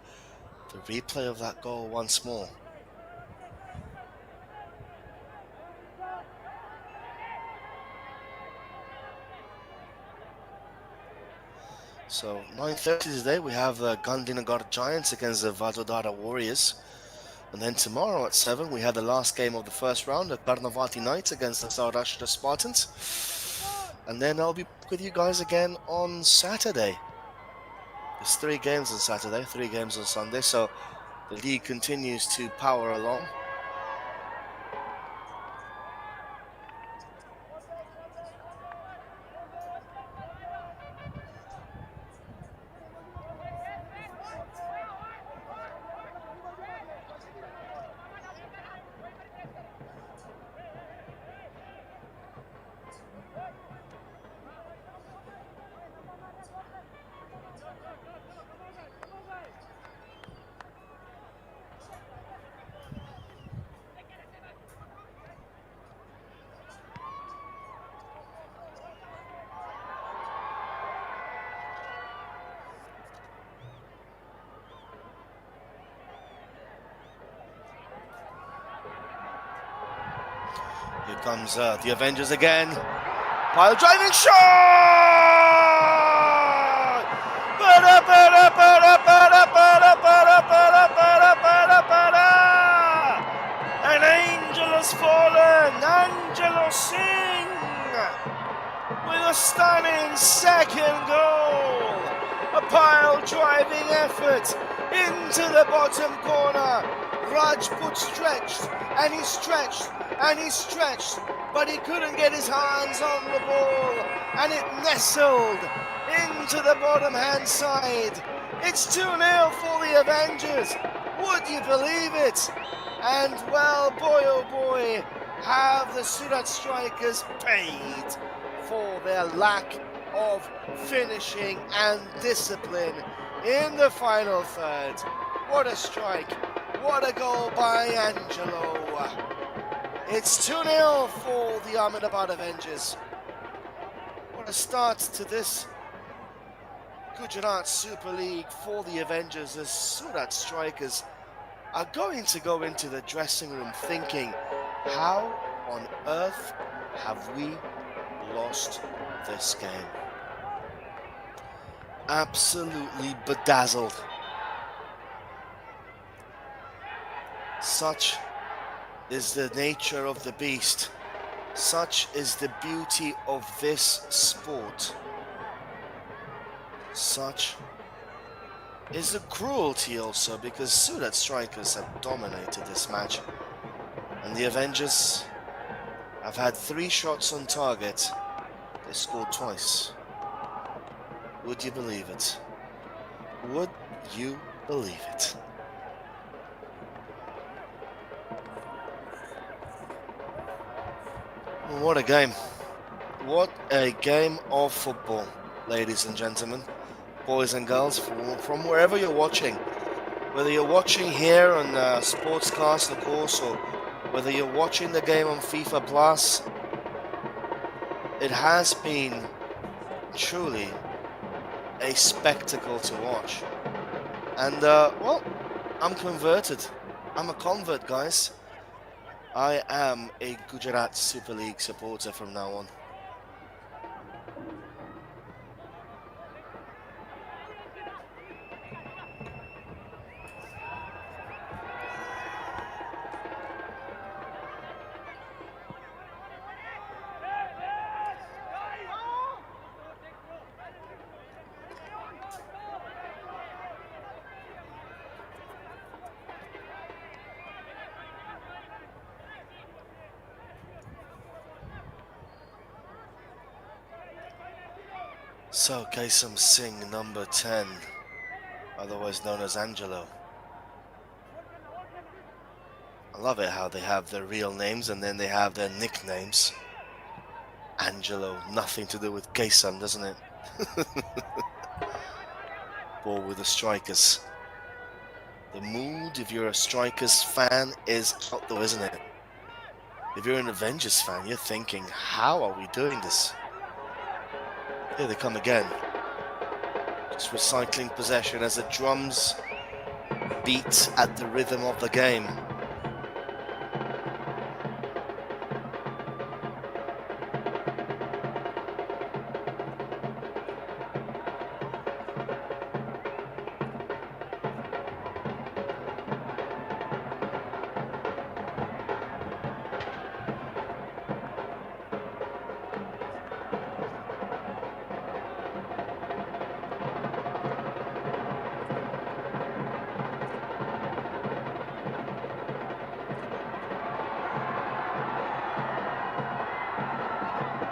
the replay of that goal once more. So 9:30 today we have the Gandhinagar Giants against the Vadodara Warriors. And then tomorrow at 7 we have the last game of the first round, the Karnavati Knights against the Saurashtra Spartans. And then I'll be with you guys again on Saturday. There's 3 games on Saturday, 3 games on Sunday, so the league continues to power along. Here comes the Avengers again. Pile driving shot! An angel has fallen. Angelo Singh with a stunning second goal. A pile driving effort into the bottom corner. Rajput stretched and he stretched and he stretched, but he couldn't get his hands on the ball, and it nestled into the bottom hand side. It's 2-0 for the Avengers. Would you believe it? And well, boy oh boy, have the Surat strikers paid for their lack of finishing and discipline in the final third. What a strike, what a goal by Angelo. It's 2-0 for the Ahmedabad Avengers. What a start to this Gujarat Super League for the Avengers, as Surat strikers are going to go into the dressing room thinking, how on earth have we lost this game? Absolutely bedazzled. Such is the nature of the beast. Such is the beauty of this sport. Such is the cruelty also, because Surat strikers have dominated this match, and the Avengers have had 3 shots on target. They scored twice. Would you believe it? Would you believe it? What a game. What a game of football, ladies and gentlemen, boys and girls, from wherever you're watching. Whether you're watching here on Sportscast, of course, or whether you're watching the game on FIFA Plus, it has been truly a spectacle to watch. And, well, I'm converted. I'm a convert, guys. I am a Gujarat Super League supporter from now on. So, Kaisam Singh, number 10, otherwise known as Angelo. I love it how they have their real names and then they have their nicknames. Angelo, nothing to do with Kaisam, doesn't it? Ball with the strikers. The mood, if you're a strikers fan, is out though, isn't it? If you're an Avengers fan, you're thinking, how are we doing this? Here they come again. Just recycling possession as the drums beat at the rhythm of the game.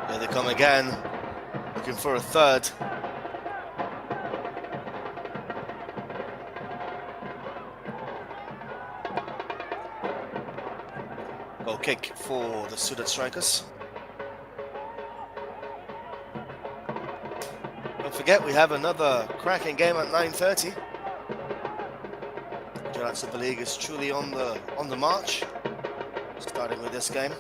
Here they come again, looking for a third. Goal kick for the Surat strikers. Don't forget, we have another cracking game at 9:30. Gujarat Super League is truly on the march, starting with this game.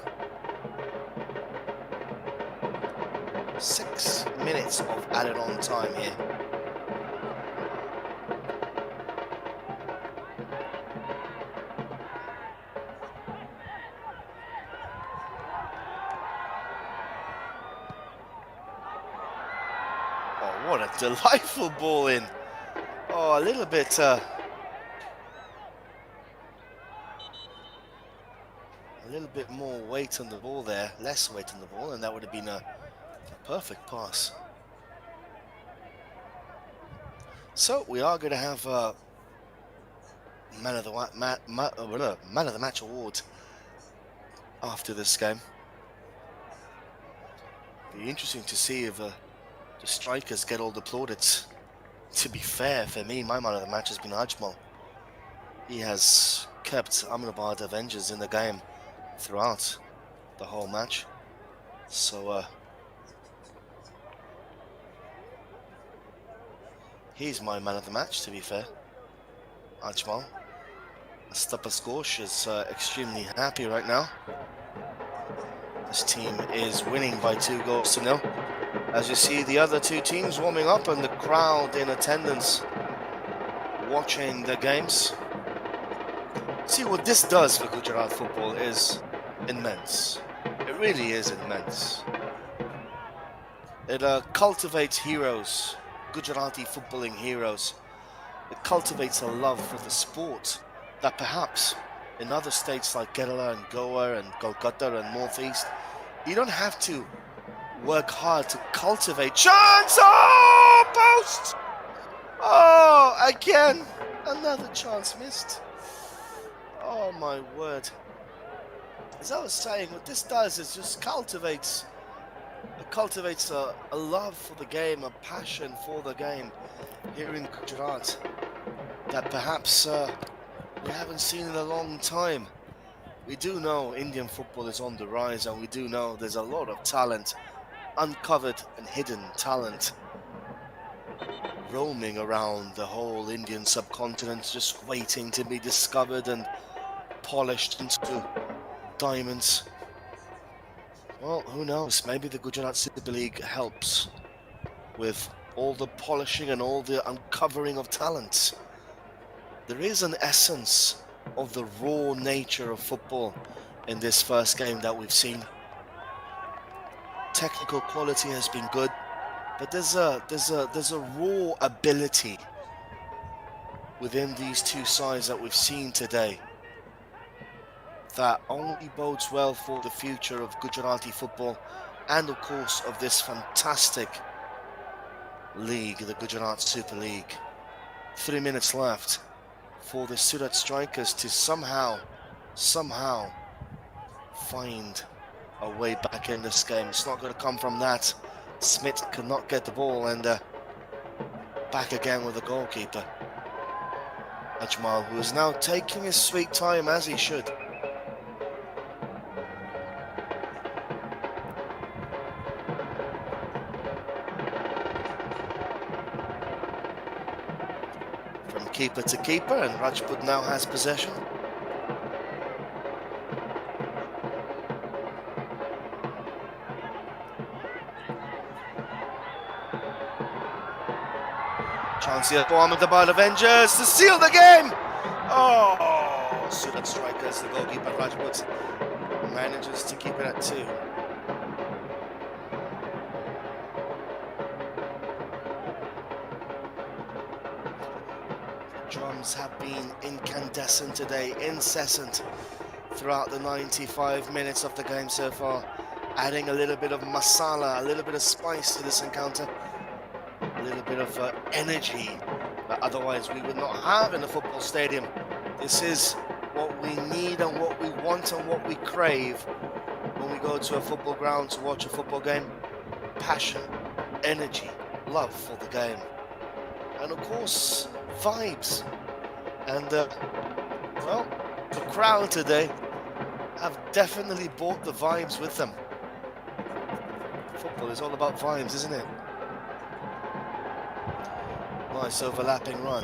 6 minutes of added on time here. Oh, what a delightful ball in. Oh, a little bit A little bit more weight on the ball there, less weight on the ball, and that would have been a perfect pass. So we are going to have man of the match award after this game. Be interesting to see if the strikers get all the plaudits. To be fair, for me, my man of the match has been Ajmal. He has kept Ahmedabad Avengers in the game throughout the whole match. So he's my man of the match, to be fair. Ajmal. Stapaskosh is extremely happy right now. This team is winning by 2-0. As you see, the other two teams warming up and the crowd in attendance watching the games. See, what this does for Gujarat football is immense. It really is immense. It cultivates heroes, Gujarati footballing heroes. It cultivates a love for the sport that perhaps in other states like Kerala and Goa and Kolkata and Northeast, you don't have to work hard to cultivate. Chance! Oh, post! Oh, again, another chance missed. Oh my word. As I was saying, what this does is just cultivates a love for the game, a passion for the game here in Gujarat that perhaps we haven't seen in a long time. We do know Indian football is on the rise, and we do know there's a lot of talent, uncovered and hidden talent, roaming around the whole Indian subcontinent, just waiting to be discovered and polished into diamonds. Well, who knows? Maybe the Gujarat Super League helps with all the polishing and all the uncovering of talents. There is an essence of the raw nature of football in this first game that we've seen. Technical quality has been good, but there's a raw ability within these two sides that we've seen today that only bodes well for the future of Gujarati football and of course of this fantastic league, the Gujarat Super League. 3 minutes left for the Surat strikers to somehow find a way back in this game. It's not going to come from that. Smith cannot get the ball, and back again with the goalkeeper. Ajmal, who is now taking his sweet time as he should. From keeper to keeper, and Rajput now has possession. Chance here for Ahmedabad Avengers to seal the game! Oh, Surat strikers, the goalkeeper Rajput manages to keep it at 2. Drums have been incandescent today, incessant throughout the 95 minutes of the game so far, adding a little bit of masala, a little bit of spice to this encounter. A little bit of energy that otherwise we would not have in a football stadium. This is what we need and what we want and what we crave when we go to a football ground to watch a football game. Passion, energy, love for the game, and of course vibes. And well, the crowd today have definitely brought the vibes with them. Football is all about vibes, isn't it? Nice overlapping run.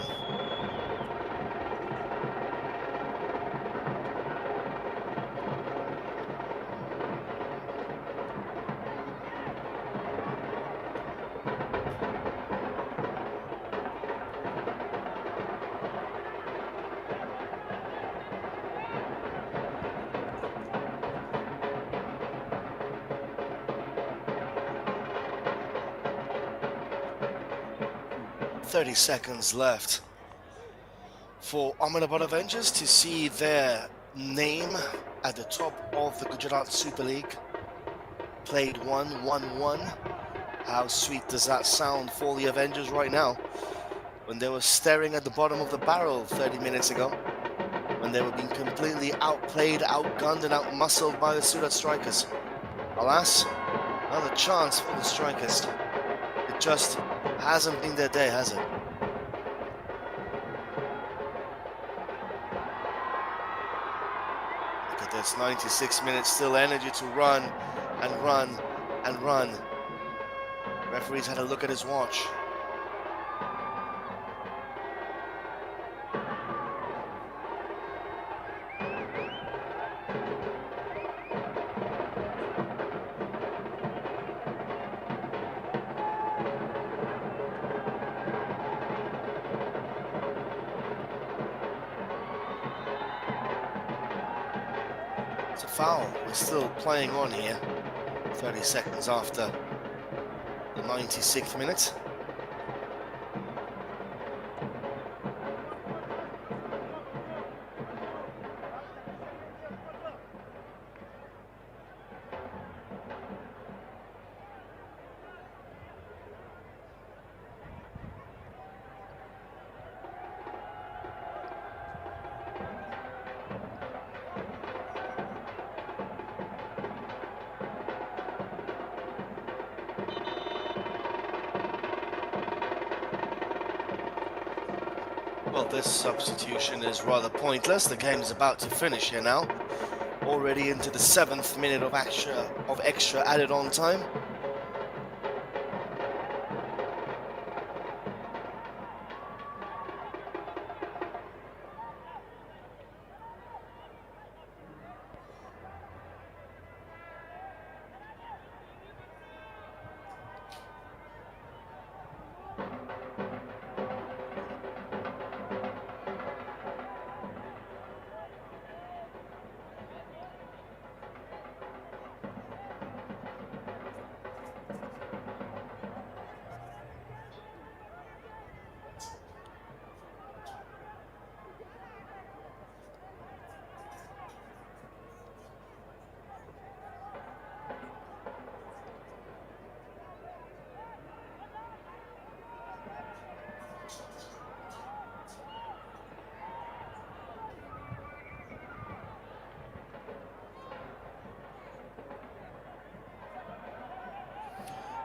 "30 seconds left for Ahmedabad Avengers to see their name at the top of the Gujarat Super League. Played 1-1-1. How sweet does that sound for the Avengers right now, when they were staring at the bottom of the barrel 30 minutes ago, when they were being completely outplayed, outgunned, and outmuscled by the Surat strikers. Alas, another chance for the strikers. It just hasn't been their day, has it? Look at this, 96 minutes, still energy to run and run and run. Referee's had a look at his watch. It's a foul. We're still playing on here. 30 seconds after the 96th minute. Well, this substitution is rather pointless. The game is about to finish here now. Already into the 7th minute of extra added on time.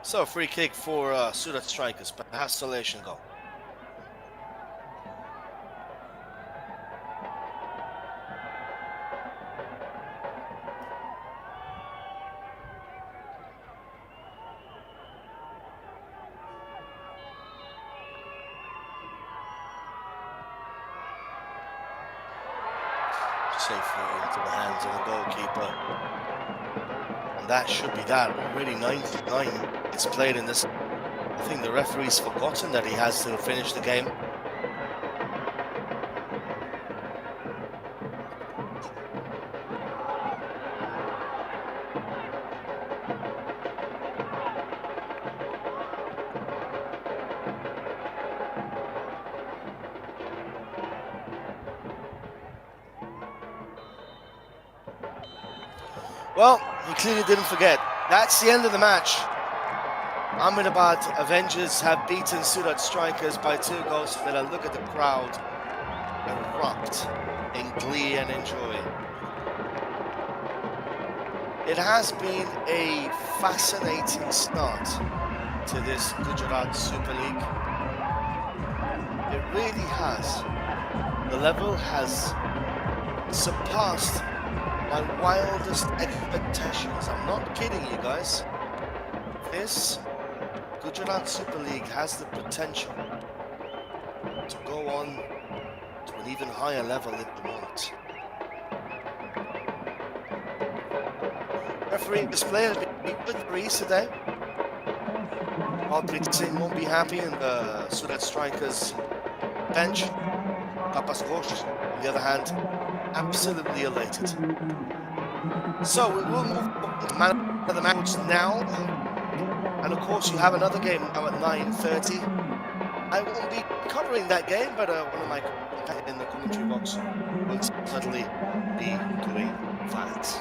So, free kick for Surat strikers, perhaps Salvation goal. Safely into the hands of the goalkeeper. And that should be that. Already 99 is played in this. I think the referee's forgotten that he has to finish the game. Well, he clearly didn't forget. That's the end of the match. Ahmedabad Avengers have beaten Surat strikers by 2 goals. Then look at the crowd erupt in glee and in joy. It has been a fascinating start to this Gujarat Super League. It really has. The level has surpassed my wildest expectations. I'm not kidding you guys. This Gujarat Super League has the potential to go on to an even higher level if they want. Referee display has been good for East today. Harpreet Singh won't be happy in the Surat strikers bench. Tapas Ghosh, on the other hand, absolutely elated. So we will move on to man of the match now. And of course you have another game now at 9:30. I won't be covering that game, but one of my competitors in the commentary box will certainly be doing fans.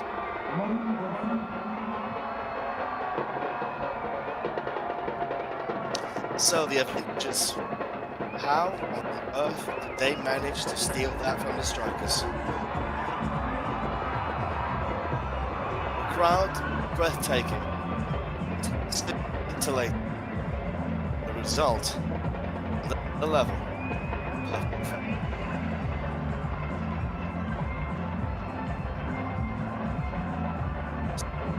So the Avengers, how on earth did they manage to steal that from the strikers? The crowd, breathtaking. Scintillating. The result, the level. Perfect.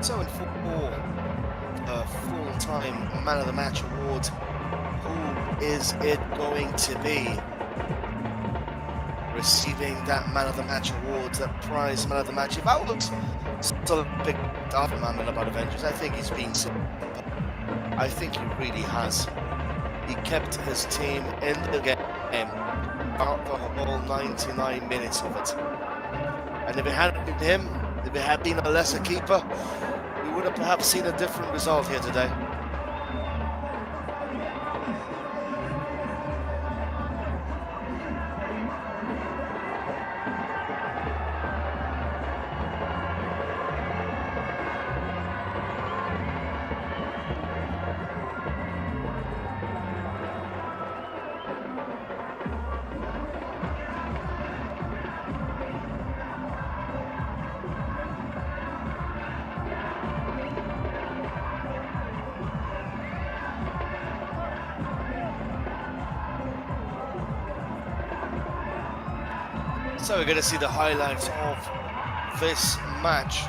So in for a full-time Man of the Match award, who is it going to be receiving that Man of the Match award, that prize Man of the Match? If I was still picked up Ahmedabad Avengers, I think he's been super. I think he really has. He kept his team in the game about the whole 99 minutes of it. And if it hadn't been him, if it had been a lesser keeper, we would have perhaps seen a different result here today. So we're going to see the highlights of this match.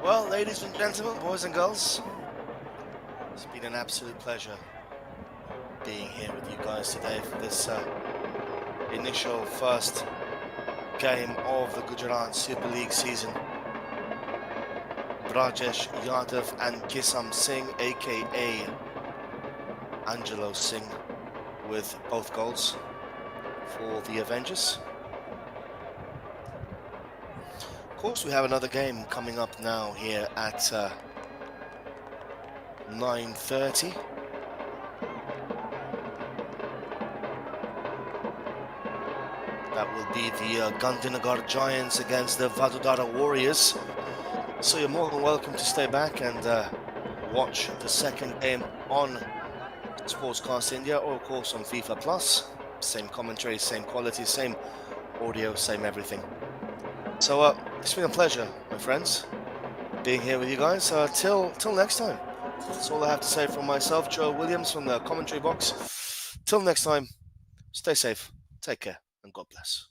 Well, ladies and gentlemen, boys and girls, it's been an absolute pleasure being here with you guys today for this initial first game of the Gujarat Super League season. Brajesh Yadav and Kisam Singh, aka Angelo Singh, with both goals for the Avengers. Of course, we have another game coming up now here at 9:30. That will be the Gandhinagar Giants against the Vadodara Warriors. So you're more than welcome to stay back and watch the second game on Sportscast India, or of course on FIFA Plus. Same commentary, same quality, same audio, same everything. So it's been a pleasure, my friends, being here with you guys. Till next time. That's all I have to say from myself, Joe Williams, from the commentary box. Till next time, stay safe, take care, and God bless.